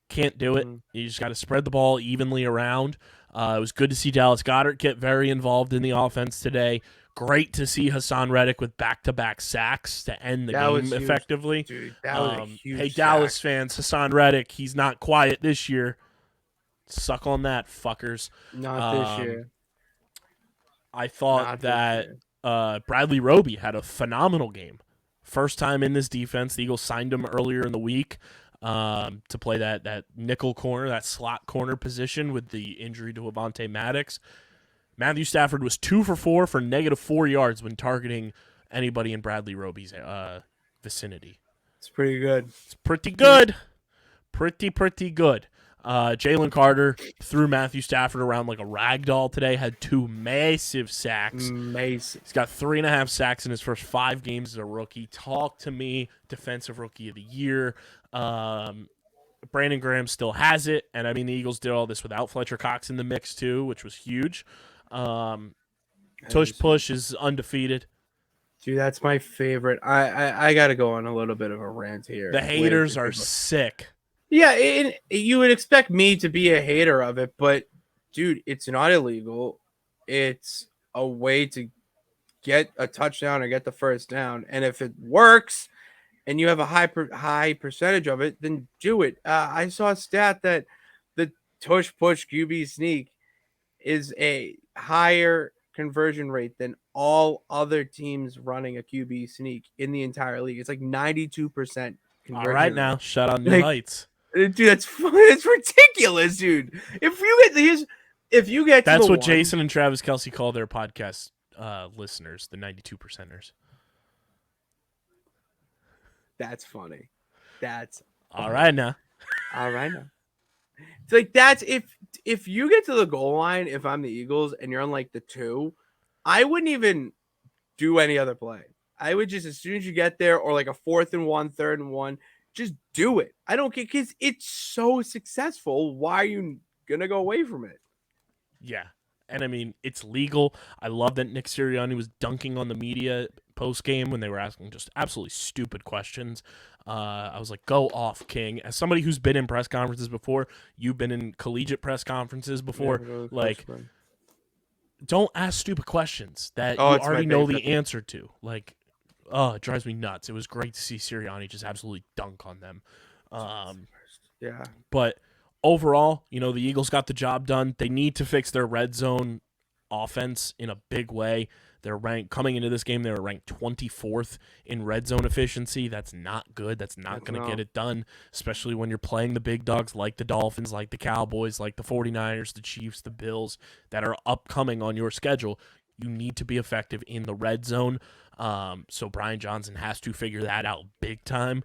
Can't do it. You just got to spread the ball evenly around. It was good to see Dallas Goedert get very involved in the offense today. Great to see Hassan Reddick with back-to-back sacks to end the game effectively. Dude, that was a huge hey, sack. Dallas fans, Hassan Reddick, he's not quiet this year. Suck on that, fuckers. Not this year. I thought that Bradley Roby had a phenomenal game. First time in this defense. The Eagles signed him earlier in the week to play that nickel corner, that slot corner position with the injury to Avonte Maddox. Matthew Stafford was 2 for 4 for -4 yards when targeting anybody in Bradley Roby's vicinity. It's pretty good. It's pretty good. Pretty good. Jalen Carter threw Matthew Stafford around like a rag doll today, had 2 massive sacks. Massive. He's got 3.5 sacks in his first 5 games as a rookie. Talk to me, Defensive Rookie of the Year. Brandon Graham still has it, and I mean the Eagles did all this without Fletcher Cox in the mix too, which was huge. Tush Push is undefeated. Dude, that's my favorite. I got to go on a little bit of a rant here. The haters are sick. Yeah, you would expect me to be a hater of it, but dude, it's not illegal. It's a way to get a touchdown or get the first down, and if it works and you have a high percentage of it, then do it. I saw a stat that the Tush Push QB sneak is a higher conversion rate than all other teams running a QB sneak in the entire league. It's like 92% conversion. All right, rate. now shut on new heights. Dude, that's it's ridiculous, dude. If you get that's to what Jason and Travis Kelce call their podcast listeners, the 92%ers. That's funny. That's all right now. All right now. It's like that's if you get to the goal line, if I'm the Eagles and you're on like the 2, I wouldn't even do any other play. I would just, as soon as you get there, or like a 4th and 1, 3rd and 1, just do it. I don't care, because it's so successful. Why are you gonna go away from it? Yeah. And I mean, it's legal. I love that Nick Sirianni was dunking on the media post-game when they were asking just absolutely stupid questions. I was like, go off, King. As somebody who's been in press conferences before, you've been in collegiate press conferences before, like, don't ask stupid questions that you already know the answer to. Like, it drives me nuts. It was great to see Sirianni just absolutely dunk on them. Yeah. But overall, the Eagles got the job done. They need to fix their red zone offense in a big way. They're ranked coming into this game. They were ranked 24th in red zone efficiency. That's not good. That's not going to get it done, especially when you're playing the big dogs like the Dolphins, like the Cowboys, like the 49ers, the Chiefs, the Bills that are upcoming on your schedule. You need to be effective in the red zone. So Brian Johnson has to figure that out big time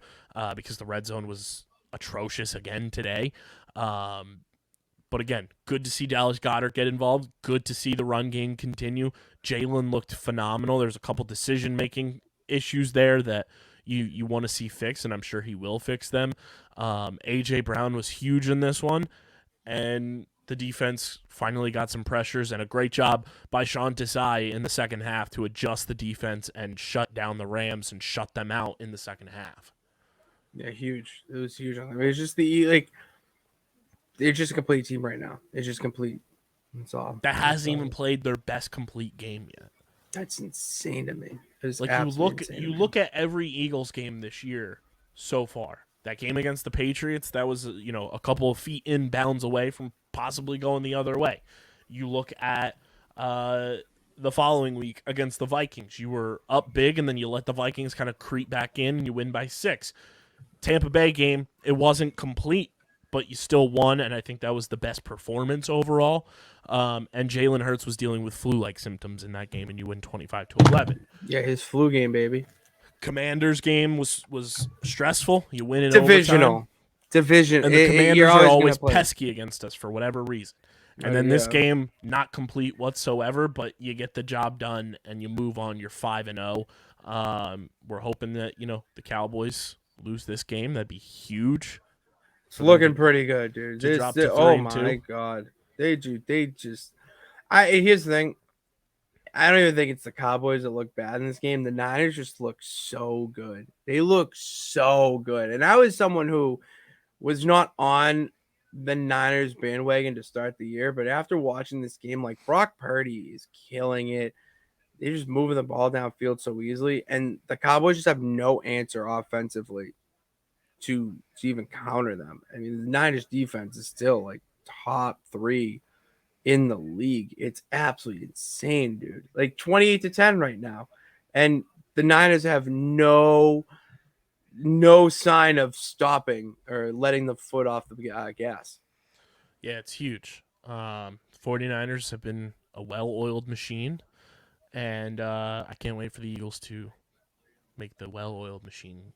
because the red zone was atrocious again today. But again, good to see Dallas Goedert get involved. Good to see the run game continue. Jalen looked phenomenal. There's a couple decision-making issues there that you want to see fixed, and I'm sure he will fix them. A.J. Brown was huge in this one, and the defense finally got some pressures, and a great job by Sean Desai in the second half to adjust the defense and shut down the Rams and shut them out in the second half. Yeah, huge. It was huge. I mean, it's just they're just a complete team right now. It's just complete. That's all. That hasn't even played their best complete game yet. That's insane to me. Like you look at every Eagles game this year so far. That game against the Patriots, that was a couple of feet inbounds away from possibly going the other way. You look at the following week against the Vikings. You were up big, and then you let the Vikings kind of creep back in, and you win by 6. Tampa Bay game, it wasn't complete, but you still won, and I think that was the best performance overall. And Jalen Hurts was dealing with flu-like symptoms in that game, and you win 25-11. Yeah, his flu game, baby. Commanders game was stressful. You win in divisional, overtime. And the Commanders are always pesky against us for whatever reason. And then this game, not complete whatsoever, but you get the job done and you move on. You're 5-0. We're hoping that the Cowboys lose this game. That'd be huge. It's looking pretty good, dude. Oh my god, they just. Here's the thing. I don't even think it's the Cowboys that look bad in this game. The Niners just look so good. They look so good. And I was someone who was not on the Niners bandwagon to start the year, but after watching this game, like Brock Purdy is killing it. They're just moving the ball downfield so easily, and the Cowboys just have no answer offensively to even counter them. I mean, the Niners defense is still like top 3 in the league. It's absolutely insane, dude. Like 28-10 right now. And the Niners have no sign of stopping or letting the foot off the gas. Yeah, it's huge. 49ers have been a well-oiled machine, and I can't wait for the Eagles to make the well-oiled machine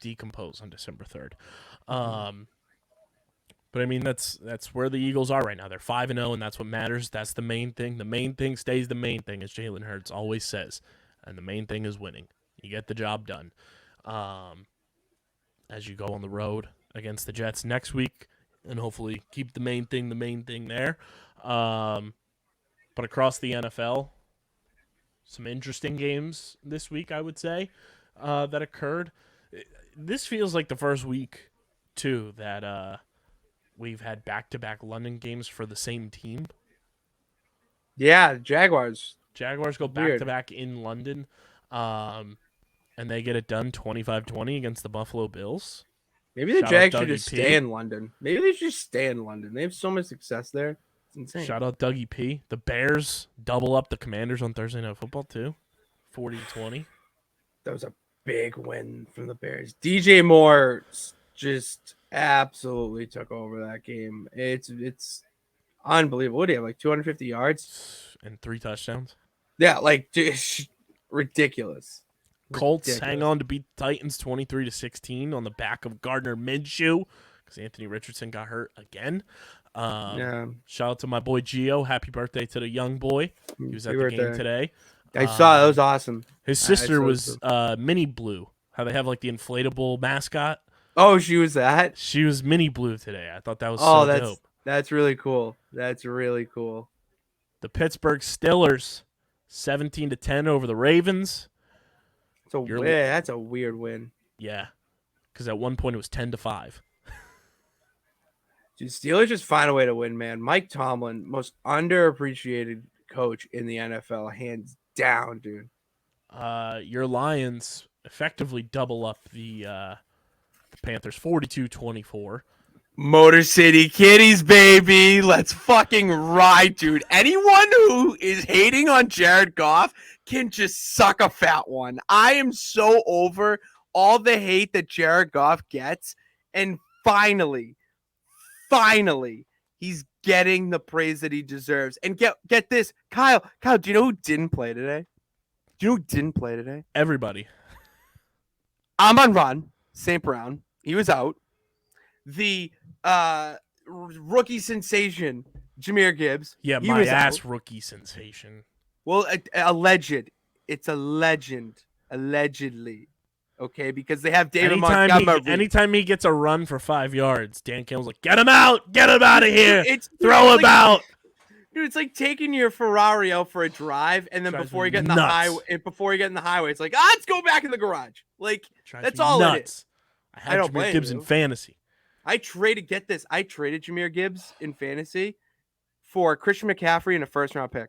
decompose on December 3rd. But I mean, that's where the Eagles are right now. They're 5-0, and that's what matters. That's the main thing. The main thing stays the main thing, as Jalen Hurts always says. And the main thing is winning. You get the job done. As you go on the road against the Jets next week, and hopefully keep the main thing there. But across the NFL, some interesting games this week, I would say, that occurred. This feels like the first week, too, that we've had back-to-back London games for the same team. Yeah, Jaguars. Jaguars go back-to-back in London, and they get it done 25-20 against the Buffalo Bills. Maybe the Jags should just stay in London. Maybe they should just stay in London. They have so much success there. It's insane. Shout out Dougie P. The Bears double up the Commanders on Thursday Night Football, too. 40-20. That was a big win from the Bears. DJ Moore just absolutely took over that game. It's unbelievable. What do you have, like 250 yards? And 3 touchdowns? Yeah, like just ridiculous. Colts hang on to beat the Titans 23-16 on the back of Gardner Minshew because Anthony Richardson got hurt again. Shout out to my boy Gio. Happy birthday to the young boy. He was at the game today. I saw it. That was awesome. His sister was Mini Blue. How they have like the inflatable mascot. Oh, she was that? She was Mini Blue today. I thought that was so dope. That's really cool. That's really cool. The Pittsburgh Steelers 17-10 over the Ravens. That's a weird win. Yeah, because at one point it was 10-5. Dude, Steelers just find a way to win, man. Mike Tomlin, most underappreciated coach in the NFL, hands down, dude. Your Lions effectively double up the Panthers 42-24. Motor City Kitties, baby. Let's fucking ride, dude. Anyone who is hating on Jared Goff can just suck a fat one. I am so over all the hate that Jared Goff gets. And finally, he's getting the praise that he deserves. And get this, Kyle, do you know who didn't play today? Everybody. Amon-Ra St. Brown. He was out. The rookie sensation, Jahmyr Gibbs. Yeah, my ass rookie sensation. Well, alleged. It's a legend. Allegedly. Okay, because they have David Montgomery. Anytime he gets a run for 5 yards, Dan Campbell's like, get him out of here. Throw him out. Dude, it's like taking your Ferrari out for a drive, and then before you get in the highway, it's like, let's go back in the garage. Like, that's all it is. I had Jahmyr Gibbs in fantasy. I traded Jahmyr Gibbs in fantasy for Christian McCaffrey and a first-round pick.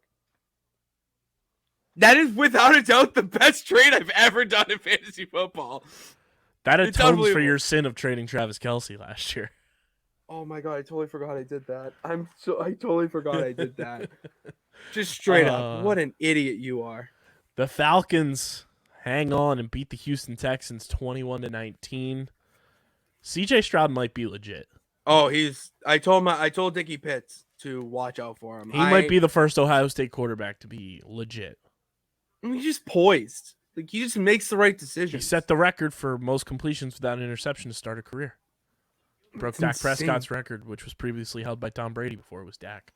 That is without a doubt the best trade I've ever done in fantasy football. That atones for your sin of trading Travis Kelce last year. Oh my god, I totally forgot I did that. I totally forgot I did that. Just straight up, what an idiot you are. The Falcons hang on and beat the Houston Texans 21-19. CJ Stroud might be legit. Oh, I told Dickie Pitts to watch out for him. He might be the first Ohio State quarterback to be legit. I mean, he's just poised. Like, he just makes the right decisions. He set the record for most completions without an interception to start a career. Broke Dak Prescott's record, which was previously held by Tom Brady before it was Dak.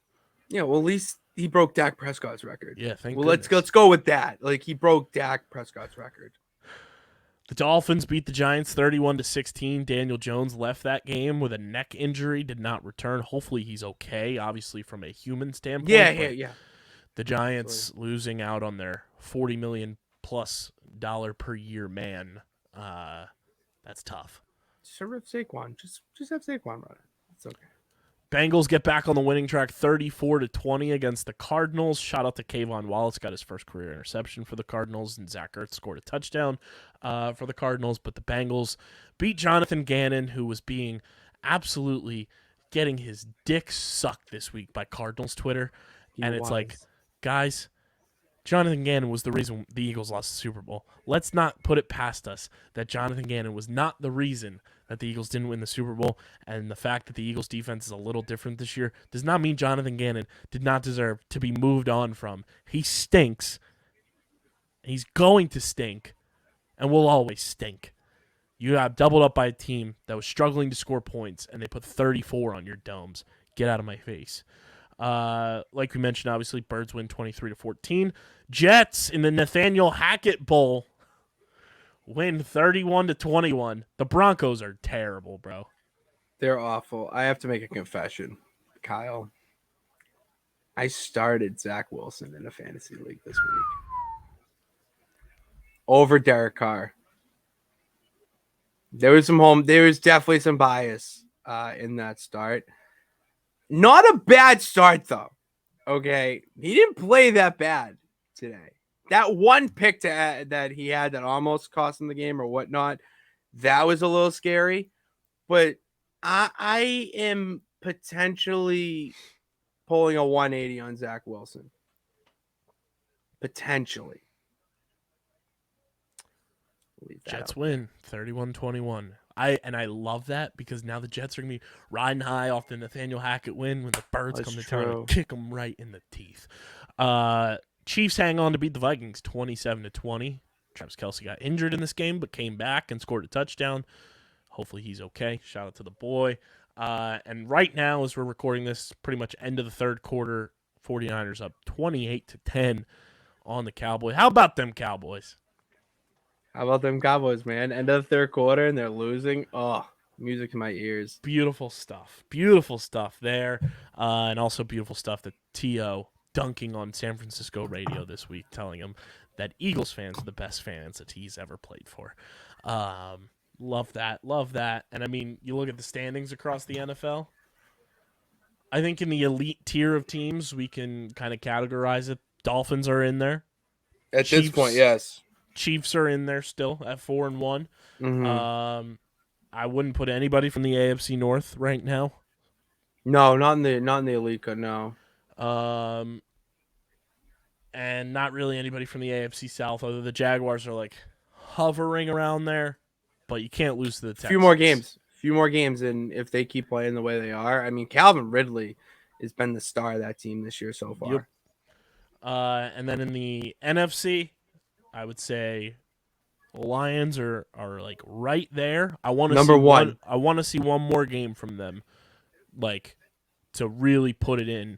Yeah, well, at least he broke Dak Prescott's record. Yeah, thank you. Goodness. Let's go with that. Like, he broke Dak Prescott's record. The Dolphins beat the Giants 31-16. Daniel Jones left that game with a neck injury, did not return. Hopefully he's okay, obviously from a human standpoint. Yeah. the Giants losing out on their $40 million plus per year man. That's tough. Just have Saquon. Just have Saquon run it. It's okay. Bengals get back on the winning track 34-20 against the Cardinals. Shout out to Kayvon Wallace, got his first career interception for the Cardinals, and Zach Ertz scored a touchdown for the Cardinals. But the Bengals beat Jonathan Gannon, who was being absolutely getting his dick sucked this week by Cardinals Twitter. It's like, guys, Jonathan Gannon was the reason the Eagles lost the Super Bowl. Let's not put it past us that Jonathan Gannon was not the reason that the Eagles didn't win the Super Bowl, and the fact that the Eagles defense is a little different this year does not mean Jonathan Gannon did not deserve to be moved on from. He stinks. He's going to stink, and will always stink. You got doubled up by a team that was struggling to score points, and they put 34 on your domes. Get out of my face. Like we mentioned, obviously, Birds win 23-14. Jets in the Nathaniel Hackett Bowl win 31-21. The Broncos are terrible, bro. They're awful. I have to make a confession, Kyle. I started Zach Wilson in a fantasy league this week over Derek Carr. There was definitely some bias in that start. Not a bad start, though. Okay. He didn't play that bad today. That one pick that he had that almost cost him the game or whatnot, that was a little scary. But I am potentially pulling a 180 on Zach Wilson. Potentially. Jets win 31-21. I love that because now the Jets are going to be riding high off the Nathaniel Hackett win when the Birds come to town and kick them right in the teeth. Chiefs hang on to beat the Vikings 27-20. Travis Kelce got injured in this game but came back and scored a touchdown. Hopefully he's okay. Shout out to the boy. And right now, as we're recording this, pretty much end of the third quarter, 49ers up 28-10 on the Cowboys. How about them Cowboys? How about them Cowboys, man? End of the third quarter and they're losing. Oh, music to my ears. Beautiful stuff. Beautiful stuff there. And also beautiful stuff that T.O. dunking on San Francisco radio this week, telling him that Eagles fans are the best fans that he's ever played for. Love that. Love that. And, I mean, you look at the standings across the NFL. I think in the elite tier of teams, we can kind of categorize it. Dolphins are in there. At this point, yes. Chiefs are in there still at 4-1. Mm-hmm. I wouldn't put anybody from the AFC North right now. No, not in the elite. No. And not really anybody from the AFC South. Although the Jaguars are like hovering around there, but you can't lose to the Texans. Few more games, and if they keep playing the way they are, I mean, Calvin Ridley has been the star of that team this year so far. Yep. And then in the NFC, I would say Lions are like right there. I want to number one. I want to see one more game from them, like to really put it in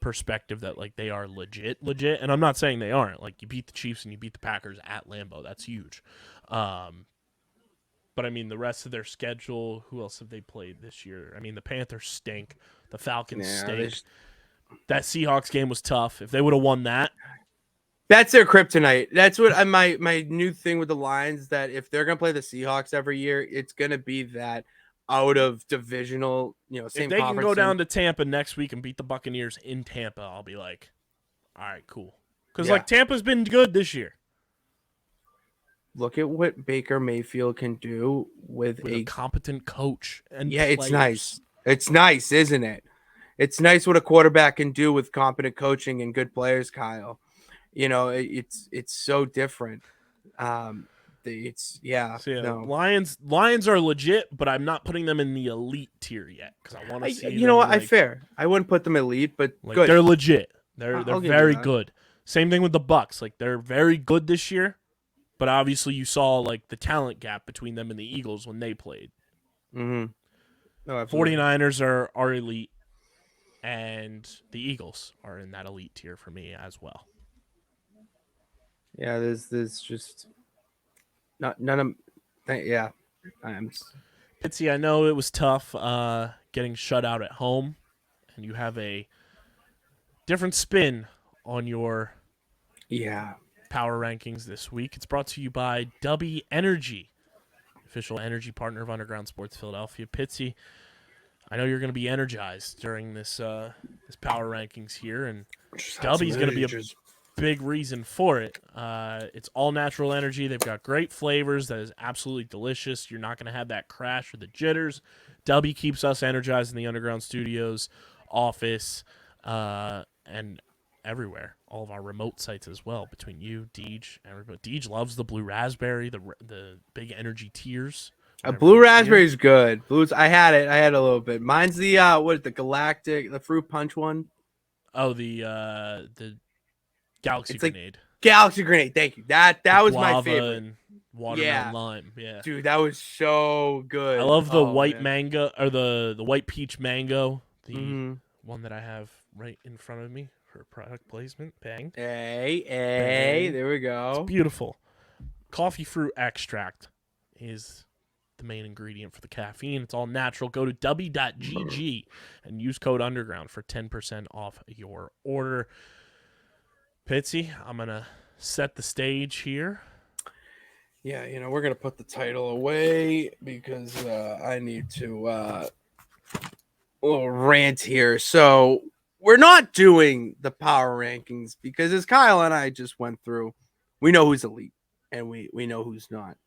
perspective that like they are legit. And I'm not saying they aren't. Like you beat the Chiefs and you beat the Packers at Lambeau. That's huge. But I mean the rest of their schedule. Who else have they played this year? I mean the Panthers stink. The Falcons stink. That Seahawks game was tough. If they would have won that. That's their kryptonite. That's what my new thing with the Lions, that if they're going to play the Seahawks every year, it's going to be that out of divisional, same if they can go down to Tampa next week and beat the Buccaneers in Tampa, I'll be like, all right, cool. Because like Tampa's been good this year. Look at what Baker Mayfield can do with a competent coach. And yeah, players. It's nice. It's nice, isn't it? It's nice what a quarterback can do with competent coaching and good players, Kyle. It's so different. No. Lions are legit, but I'm not putting them in the elite tier yet because I want to see. You know what? I fair. I wouldn't put them elite, but like, good. They're legit. They're very good. Same thing with the Bucks. Like they're very good this year, but obviously you saw like the talent gap between them and the Eagles when they played. Mm-hmm. No, 49ers are elite, and the Eagles are in that elite tier for me as well. Yeah, there's just none of yeah. Pitsy, I know it was tough getting shut out at home, and you have a different spin on your power rankings this week. It's brought to you by Dubby Energy, official energy partner of Underground Sports Philadelphia. Pitsy, I know you're going to be energized during this this power rankings here, and Dubby's going to be a big reason for it. It's all natural energy. They've got great flavors that is absolutely delicious. You're not going to have that crash or the jitters. Dubby keeps us energized in the Underground Studios, office, and everywhere. All of our remote sites as well. Between you, Deej, everybody. Deej loves the blue raspberry, the big energy tears. Blue raspberry is good. Blues, I had it. I had a little bit. Mine's the the Galactic, the fruit punch one. Oh, the Galaxy Grenade. Galaxy Grenade. Thank you. That was my favorite. And watermelon lime. Yeah, dude, that was so good. I love the white mango or the white peach mango. The one that I have right in front of me for product placement. Bang. Hey, Bang. There we go. It's beautiful. Coffee fruit extract is the main ingredient for the caffeine. It's all natural. Go to w.gg and use code underground for 10% off your order. Pitsy, I'm going to set the stage here. Yeah, we're going to put the title away because I need to little rant here. So we're not doing the power rankings because as Kyle and I just went through, we know who's elite and we know who's not.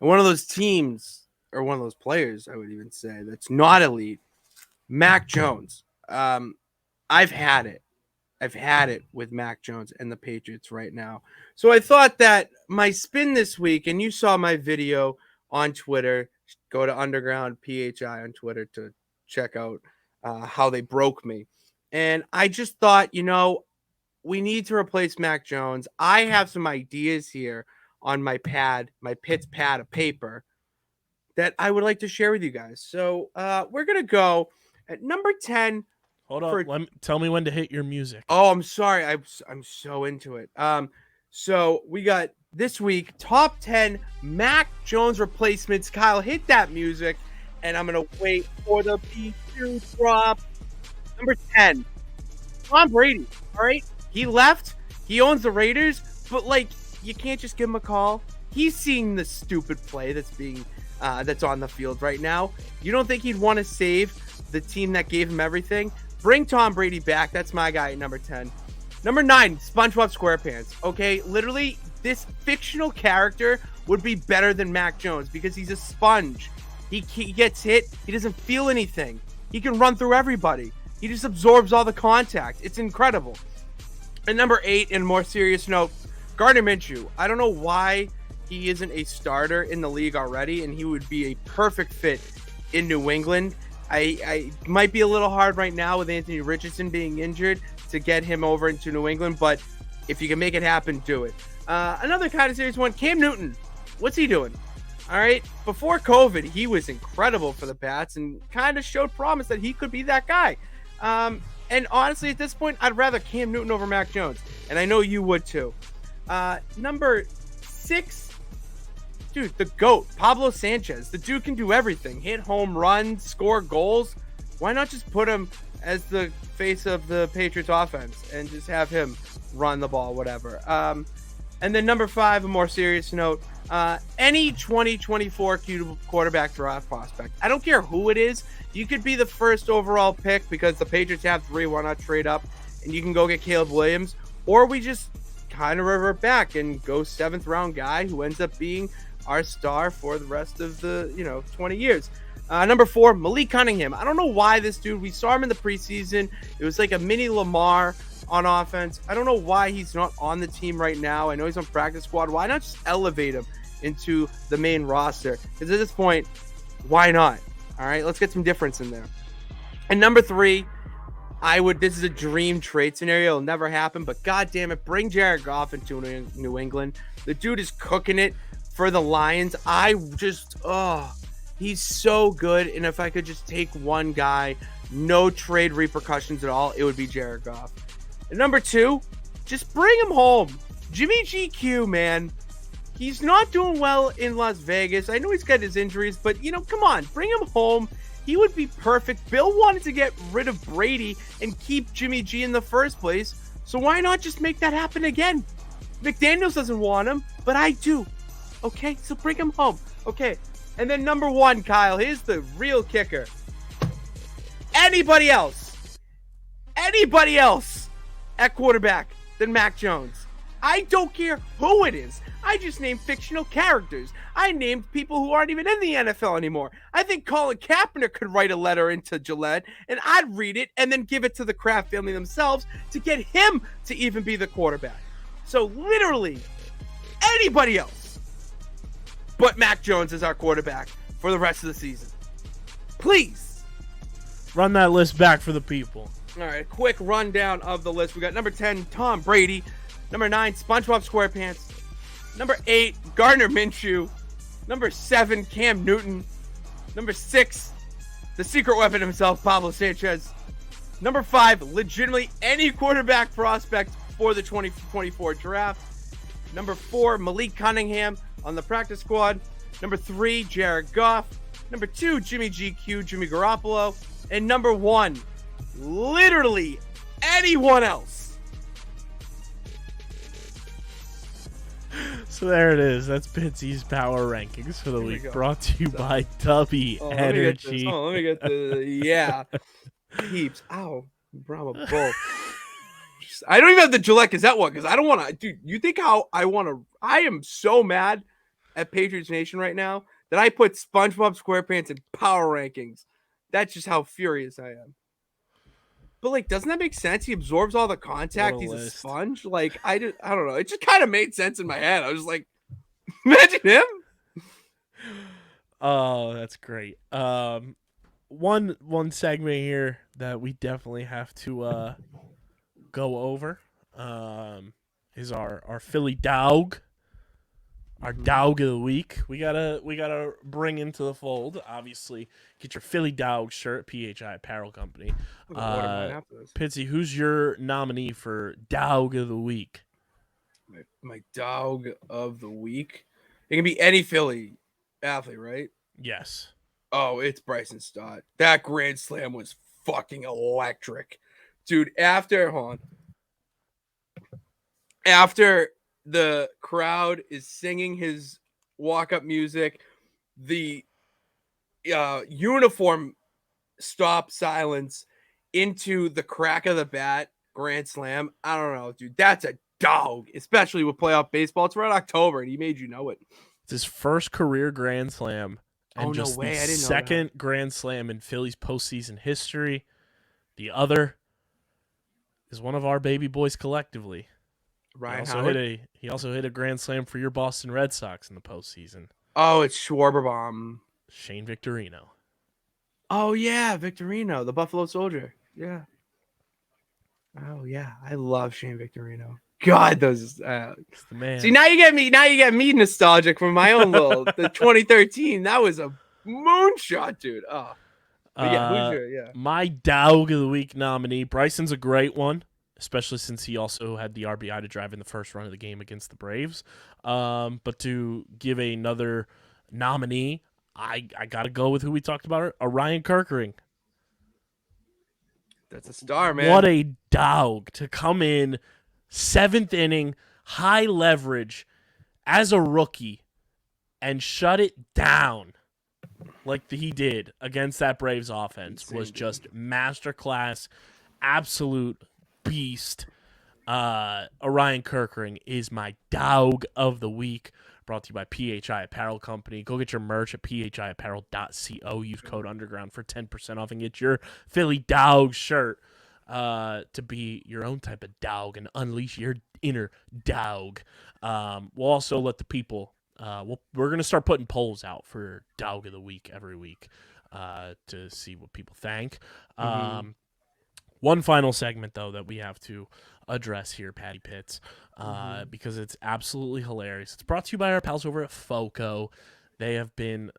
And one of those teams, or one of those players, I would even say, that's not elite, Mac Jones. I've had it. I've had it with Mac Jones and the Patriots right now. So I thought that my spin this week, and you saw my video on Twitter, go to Underground PHI on Twitter to check out how they broke me. And I just thought, we need to replace Mac Jones. I have some ideas here on my Pitts pad of paper that I would like to share with you guys. So we're going to go at number 10. Hold on. Tell me when to hit your music. Oh, I'm sorry. I'm so into it. So we got this week, top 10 Mac Jones replacements. Kyle, hit that music, and I'm going to wait for the beat to drop. Number 10, Tom Brady. All right? He left. He owns the Raiders, but, you can't just give him a call. He's seeing the stupid play that's on the field right now. You don't think he'd want to save the team that gave him everything? Bring Tom Brady back. That's my guy at number 10. Number 9, SpongeBob SquarePants. Okay, literally, this fictional character would be better than Mac Jones because he's a sponge. He gets hit. He doesn't feel anything. He can run through everybody. He just absorbs all the contact. It's incredible. And number 8, in a more serious note, Gardner Minshew. I don't know why he isn't a starter in the league already, and he would be a perfect fit in New England. I might be a little hard right now with Anthony Richardson being injured to get him over into New England, but if you can make it happen, do it. Another kind of serious one, Cam Newton. What's he doing? All right. Before COVID, he was incredible for the Pats and kind of showed promise that he could be that guy. And honestly, at this point, I'd rather Cam Newton over Mac Jones, and I know you would too. Number 6, dude, the GOAT, Pablo Sanchez. The dude can do everything. Hit home runs, score goals. Why not just put him as the face of the Patriots offense and just have him run the ball, whatever. And then number 5, a more serious note, any 2024 quarterback draft prospect. I don't care who it is. You could be the first overall pick because the Patriots have 3. Why not trade up and you can go get Caleb Williams? Or we just kind of revert back and go 7th round guy who ends up being our star for the rest of the 20 years. Number 4, Malik Cunningham. I don't know why this dude, we saw him in the preseason. It was like a mini Lamar on offense. I don't know why he's not on the team right now. I know he's on practice squad. Why not just elevate him into the main roster? Because at this point, why not? All right, let's get some difference in there. And number 3, this is a dream trade scenario. It'll never happen, but God damn it, bring Jared Goff into New England. The dude is cooking it for the Lions. He's so good. And if I could just take one guy, no trade repercussions at all, it would be Jared Goff. And number 2, just bring him home. Jimmy GQ, man. He's not doing well in Las Vegas. I know he's got his injuries, but, come on, bring him home. He would be perfect. Bill wanted to get rid of Brady and keep Jimmy G in the first place. So why not just make that happen again? McDaniels doesn't want him, but I do. Okay, so bring him home. Okay, and then number 1, Kyle, here's the real kicker. Anybody else at quarterback than Mac Jones? I don't care who it is. I just named fictional characters. I named people who aren't even in the NFL anymore. I think Colin Kaepernick could write a letter into Gillette, and I'd read it and then give it to the Kraft family themselves to get him to even be the quarterback. So literally anybody else but Mac Jones is our quarterback for the rest of the season. Please. Run that list back for the people. All right, a quick rundown of the list. We got number 10, Tom Brady. Number 9, SpongeBob SquarePants. Number 8, Gardner Minshew. Number 7, Cam Newton. Number 6, the secret weapon himself, Pablo Sanchez. Number 5, legitimately any quarterback prospect for the 2024 draft. Number 4, Malik Cunningham on the practice squad. Number 3, Jared Goff. Number 2, Jimmy Jimmy Garoppolo. And number 1, literally anyone else. So there it is. That's Pitsy's power rankings for the week. Brought to you by Tubby Energy. Let me get the Peeps. Ow. Brahma Bull. I don't even have the Gillette Gazette one because I don't want to. Dude, you think how I want to. I am so mad at Patriots Nation right now that I put SpongeBob SquarePants in power rankings. That's just how furious I am. But like, doesn't that make sense? He absorbs all the contact. He's a sponge. Like, I don't know. It just kind of made sense in my head. I was like, imagine him. Oh, that's great. One segment here that we definitely have to go over is our Philly dog. Our dog of the week. We gotta bring into the fold. Obviously, get your Philly dog shirt, PHI Apparel Company. Pitsy, who's your nominee for dog of the week? My dog of the week. It can be any Philly athlete, right? Yes. Oh, it's Bryson Stott. That grand slam was fucking electric, dude. After the crowd is singing his walk-up music, the uniform stop silence into the crack of the bat grand slam. I don't know, dude. That's a dog, especially with playoff baseball. It's around October, and he made you know it. It's his first career grand slam, and the second grand slam in Phillies postseason history. The other is one of our baby boys collectively. Ryan He also hit a grand slam for your Boston Red Sox in the postseason. Oh, it's Schwarberbaum. Shane Victorino. Oh, yeah, Victorino, the Buffalo Soldier. Yeah. Oh, yeah, I love Shane Victorino. God, those the man. See, now you get me nostalgic from my own the 2013. That was a moonshot, dude. Oh. My dog of the week nominee, Bryson's a great one, especially since he also had the RBI to drive in the first run of the game against the Braves. But to give another nominee, I got to go with who we talked about, Ryan Kerkering. That's a star, man. What a dog to come in 7th inning, high leverage as a rookie and shut it down like he did against that Braves offense. Was just masterclass, absolute beast. Ryan Kerkering is my dog of the week. Brought to you by PHI Apparel Company. Go get your merch at phiapparel.co. Use code Underground for 10% off and get your Philly Dog shirt to be your own type of dog and unleash your inner dog. We'll also let the people. We're gonna start putting polls out for Dog of the Week every week to see what people think. One final segment though that we have to address here, Patty Pitts, because it's absolutely hilarious. It's brought to you by our pals over at FOCO. They have been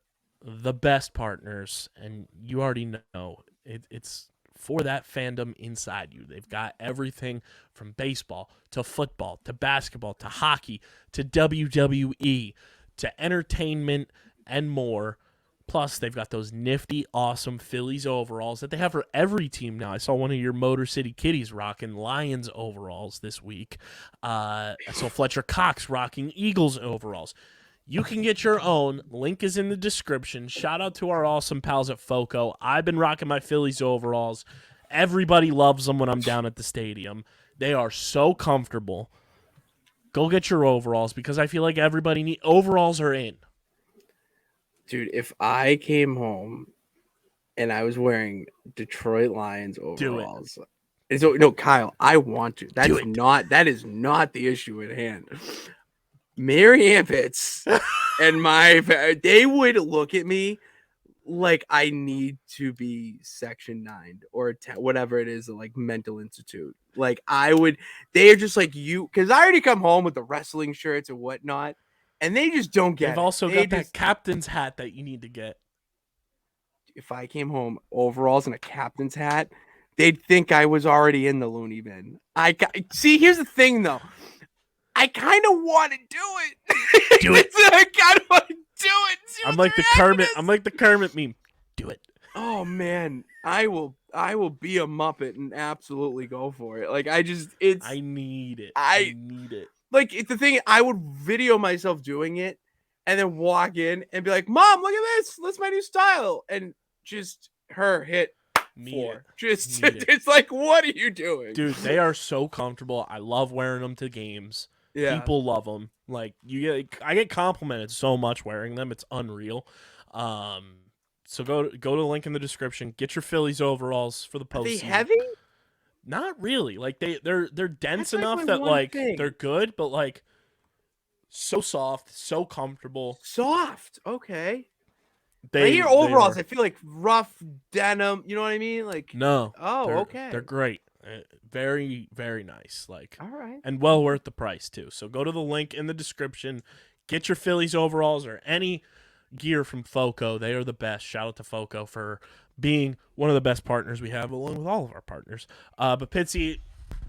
the best partners, and you already know it's for that fandom inside you. They've got everything from baseball to football to basketball to hockey to WWE to entertainment and more. Plus, they've got those nifty, awesome Phillies overalls that they have for every team now. I saw one of your Motor City Kitties rocking Lions overalls this week. I saw Fletcher Cox rocking Eagles overalls. You can get your own. Link is in the description. Shout out to our awesome pals at FOCO. I've been rocking my Phillies overalls. Everybody loves them when I'm down at the stadium. They are so comfortable. Go get your overalls because I feel like everybody overalls are in. Dude, if I came home and I was wearing Detroit Lions overalls, and so no, Kyle, I want to. That is not the issue at hand. Mary Ampitz and they would look at me like I need to be Section 9 or whatever it is, like mental institute. Like they're just like you, because I already come home with the wrestling shirts and whatnot, and they just don't get it. They've also got that captain's hat that you need to get. If I came home overalls and a captain's hat, they'd think I was already in the loony bin. See, here's the thing though. I kind of want to do it. Do it. I kind of want to do it. I'm like the Kermit. I'm like the Kermit meme. Do it. Oh man, I will be a Muppet and absolutely go for it. Like I need it. I need it. Like it's the thing. I would video myself doing it, and then walk in and be like, "Mom, look at this. That's my new style." And just her hit. It's like, what are you doing, dude? They are so comfortable. I love wearing them to games. Yeah. People love them. Like I get complimented so much wearing them. It's unreal. So go to the link in the description. Get your Phillies overalls for the postseason. Are they heavy? Not really. Like they're dense enough that like they're good, but like so soft, so comfortable. Soft. Okay. I hear overalls. I feel like rough denim. You know what I mean? Like no. Oh, okay. They're great. Very, very nice. Like, all right, and well worth the price too. So go to the link in the description. Get your Phillies overalls or any gear from FOCO. They are the best. Shout out to FOCO for being one of the best partners we have, along with all of our partners. But Pitsy,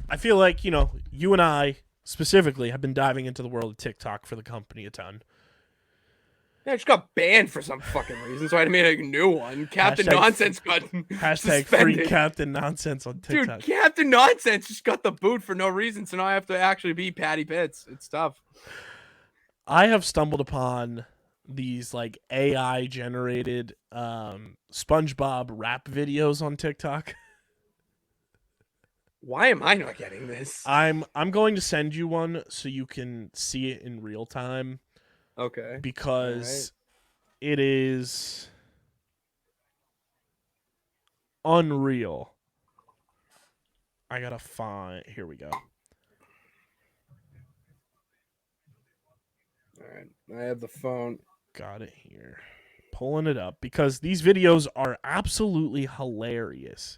I feel like you and I specifically have been diving into the world of TikTok for the company a ton. Yeah, I just got banned for some fucking reason, so I made a new one. Captain Nonsense got hashtag suspended. Free Captain Nonsense on TikTok. Dude, Captain Nonsense just got the boot for no reason, so now I have to actually be Patty Pitts. It's tough. I have stumbled upon these like AI generated SpongeBob rap videos on TikTok. Why am I not getting this? I'm going to send you one so you can see it in real time. Okay. Because it is unreal. I gotta find. Here we go. All right. I have the phone. Got it here. Pulling it up because these videos are absolutely hilarious.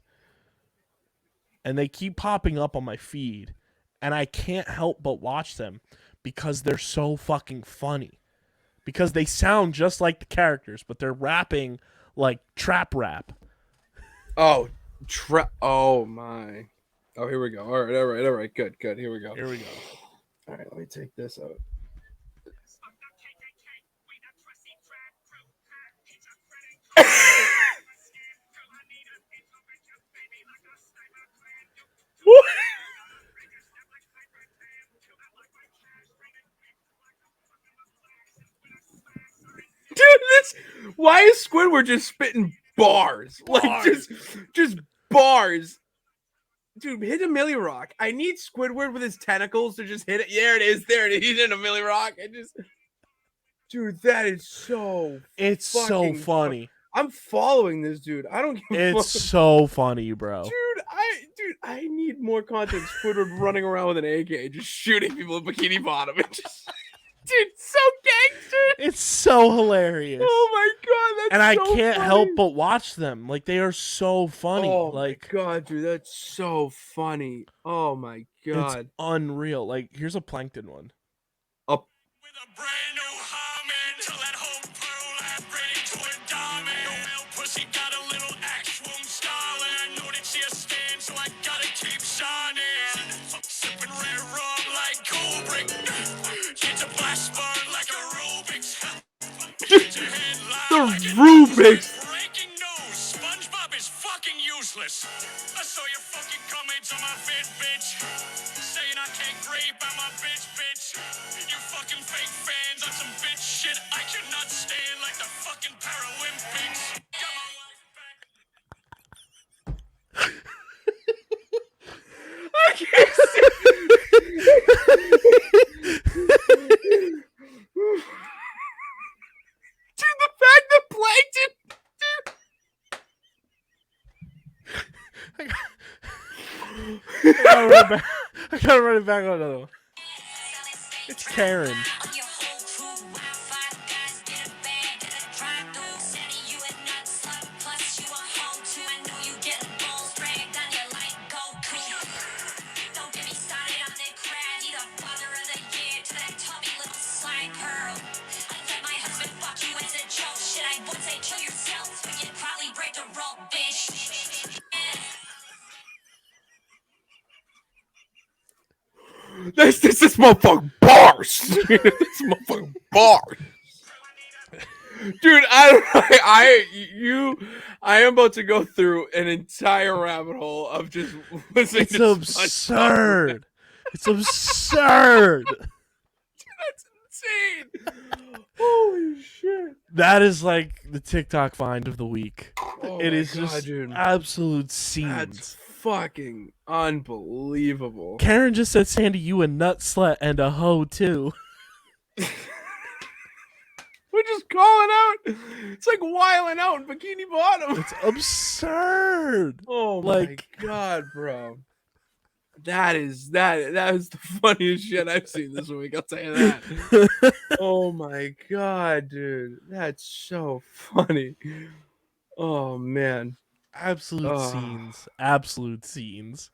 And they keep popping up on my feed. And I can't help but watch them because they're so fucking funny. Because they sound just like the characters, but they're rapping like trap rap. Oh, oh my. Oh, here we go. All right. Good. Here we go. All right, let me take this out. Dude, why is Squidward just spitting bars? Like just bars. Dude, hit a Millie Rock. I need Squidward with his tentacles to just hit it. There it is. He's in a Millie Rock. Dude, that is so. It's so funny. I'm following this dude. I don't give a fuck. It's so funny, bro. Dude, I need more content. Squidward running around with an AK, just shooting people in Bikini Bottom. Dude, so gangster. It's so hilarious. Oh my god, that's I can't help but watch them. Like they are so funny. Oh like my god, dude, that's so funny. Oh my god, it's unreal. Like here's a Plankton one. Up. With a brand new Harmon, till that whole pearl upgraded to a diamond. Pussy got a little axe wound styling. I know that she a stand, so I gotta keep shining. Sipping red rum like Kubrick. Get the blast burn like a Rubik's. The Rubik's. Breaking news. SpongeBob is fucking useless. I saw your fucking comments on my vid, bitch. Saying I can't grape on my bitch. You fucking fake fans on some bitch shit I cannot stand like the fucking Paralympics. Got my wife back. I can't see. Dude, the fact that Plankton. I gotta run it back on another one. It's Karen. This motherfucking bars. This motherfucking bars. Dude, I am about to go through an entire rabbit hole of just listening It's to absurd. It's absurd. That's insane. Holy shit. That is like the TikTok find of the week. Oh It my is God, just dude. absolute That's scenes. fucking unbelievable. Karen just said, Sandy, you a nut slut and a hoe too. We're just calling out. It's like wiling out in Bikini Bottom. It's absurd. Oh Like- my God, bro. That is the funniest shit I've seen this week. I'll tell you that. Oh my God, dude. That's so funny. Oh man. Absolute Oh. scenes. Absolute scenes.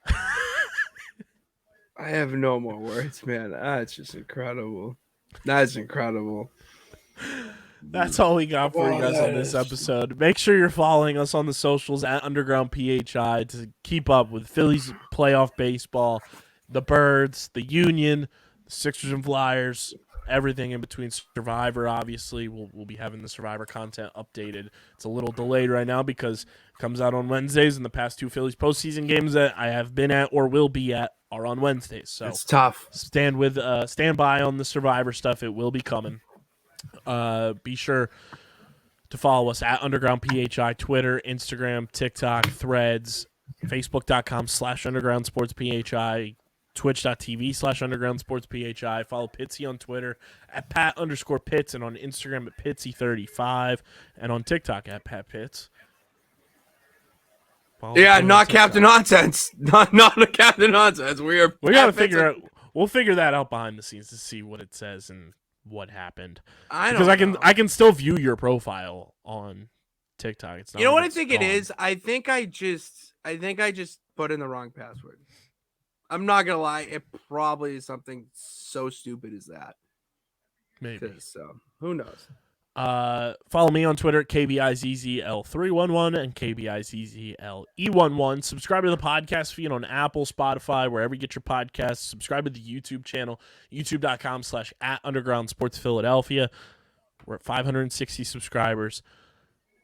I have no more words, man. That's just incredible. That's incredible. That's all we got for you guys on this episode. Make sure you're following us on the socials at Underground PHI to keep up with Phillies playoff baseball, the Birds, the Union, the Sixers and Flyers, everything in between. Survivor, obviously. We'll be having the Survivor content updated. It's a little delayed right now because it comes out on Wednesdays, and the past two Phillies postseason games that I have been at or will be at are on Wednesdays. So It's tough. stand by on the Survivor stuff. It will be coming. Be sure to follow us at Underground PHI, Twitter, Instagram, TikTok, Threads, Facebook.com/Underground Sports PHI, Twitch.tv/Underground Sports PHI. Follow Pitsy on Twitter at Pat_Pitts and on Instagram at Pitsy35 and on TikTok at Pat Pitts. Follow Yeah, us on not TikTok. Captain Nonsense. Not a Captain Nonsense. We gotta figure out. We'll figure that out behind the scenes to see what it says and what happened. Because I can still view your profile on TikTok. It's not. You know what like I it's think it gone. is? I think I just put in the wrong password. I'm not gonna lie, it probably is something so stupid as that. Maybe. So who knows? Follow me on Twitter at KBIZZL311 and KBIZZLE11. Subscribe to the podcast feed on Apple, Spotify, wherever you get your podcasts. Subscribe to the YouTube channel, youtube.com/@Underground Sports Philadelphia. We're at 560 subscribers.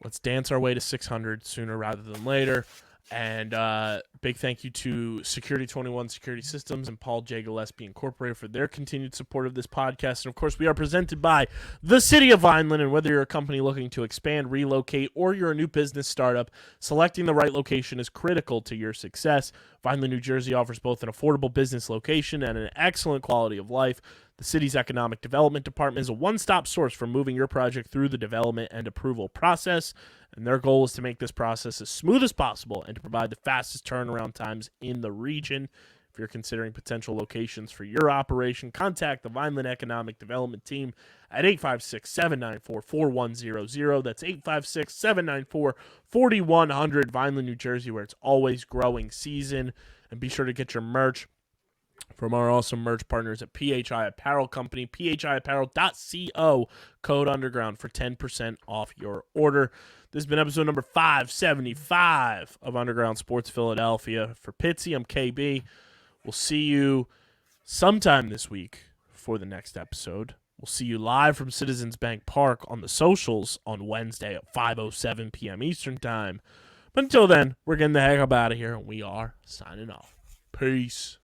Let's dance our way to 600 sooner rather than later. And big thank you to Security 21 Security Systems and Paul J. Gillespie Incorporated for their continued support of this podcast. And, of course, we are presented by the City of Vineland. And whether you're a company looking to expand, relocate, or you're a new business startup, selecting the right location is critical to your success. Vineland, New Jersey offers both an affordable business location and an excellent quality of life. The city's economic development department is a one-stop source for moving your project through the development and approval process, and their goal is to make this process as smooth as possible and to provide the fastest turnaround times in the region. If you're considering potential locations for your operation, contact the Vineland Economic Development Team at 856-794-4100. That's 856-794-4100, Vineland, New Jersey, where it's always growing season. And be sure to get your merch from our awesome merch partners at PHI Apparel Company, phiapparel.co, code underground for 10% off your order. This has been episode number 575 of Underground Sports Philadelphia. For Pitsy, I'm KB. We'll see you sometime this week for the next episode. We'll see you live from Citizens Bank Park on the socials on Wednesday at 5:07 p.m. Eastern Time. But until then, we're getting the heck up out of here, and we are signing off. Peace.